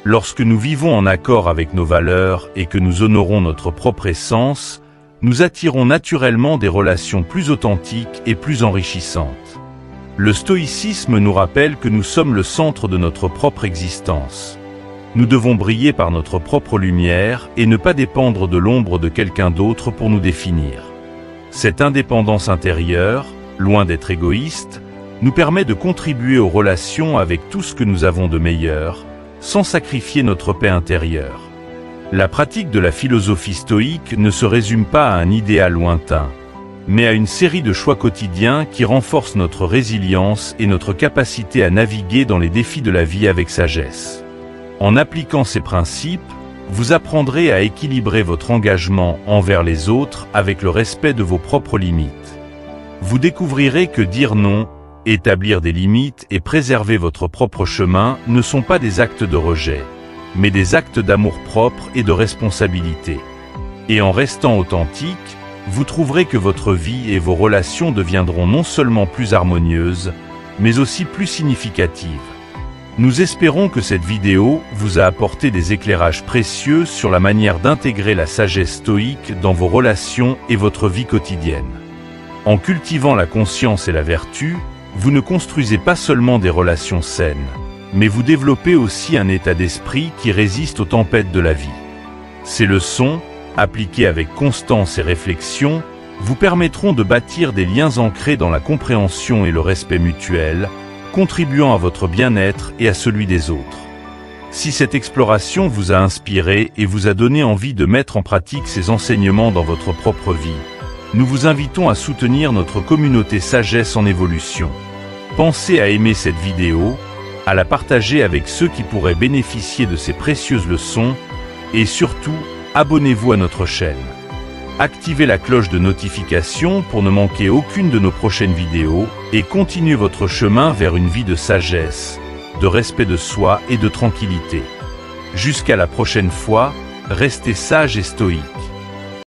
S1: Lorsque nous vivons en accord avec nos valeurs et que nous honorons notre propre essence, nous attirons naturellement des relations plus authentiques et plus enrichissantes. Le stoïcisme nous rappelle que nous sommes le centre de notre propre existence. Nous devons briller par notre propre lumière et ne pas dépendre de l'ombre de quelqu'un d'autre pour nous définir. Cette indépendance intérieure, loin d'être égoïste, nous permet de contribuer aux relations avec tout ce que nous avons de meilleur, sans sacrifier notre paix intérieure. La pratique de la philosophie stoïque ne se résume pas à un idéal lointain, mais à une série de choix quotidiens qui renforcent notre résilience et notre capacité à naviguer dans les défis de la vie avec sagesse. En appliquant ces principes, vous apprendrez à équilibrer votre engagement envers les autres avec le respect de vos propres limites. Vous découvrirez que dire non, établir des limites et préserver votre propre chemin ne sont pas des actes de rejet, mais des actes d'amour-propre et de responsabilité. Et en restant authentique, vous trouverez que votre vie et vos relations deviendront non seulement plus harmonieuses, mais aussi plus significatives. Nous espérons que cette vidéo vous a apporté des éclairages précieux sur la manière d'intégrer la sagesse stoïque dans vos relations et votre vie quotidienne. En cultivant la conscience et la vertu, vous ne construisez pas seulement des relations saines, mais vous développez aussi un état d'esprit qui résiste aux tempêtes de la vie. Ces leçons, appliquées avec constance et réflexion, vous permettront de bâtir des liens ancrés dans la compréhension et le respect mutuel, contribuant à votre bien-être et à celui des autres. Si cette exploration vous a inspiré et vous a donné envie de mettre en pratique ces enseignements dans votre propre vie, nous vous invitons à soutenir notre communauté Sagesse en Évolution. Pensez à aimer cette vidéo, à la partager avec ceux qui pourraient bénéficier de ces précieuses leçons, et surtout, abonnez-vous à notre chaîne. Activez la cloche de notification pour ne manquer aucune de nos prochaines vidéos, et continuez votre chemin vers une vie de sagesse, de respect de soi et de tranquillité. Jusqu'à la prochaine fois, restez sages et stoïques.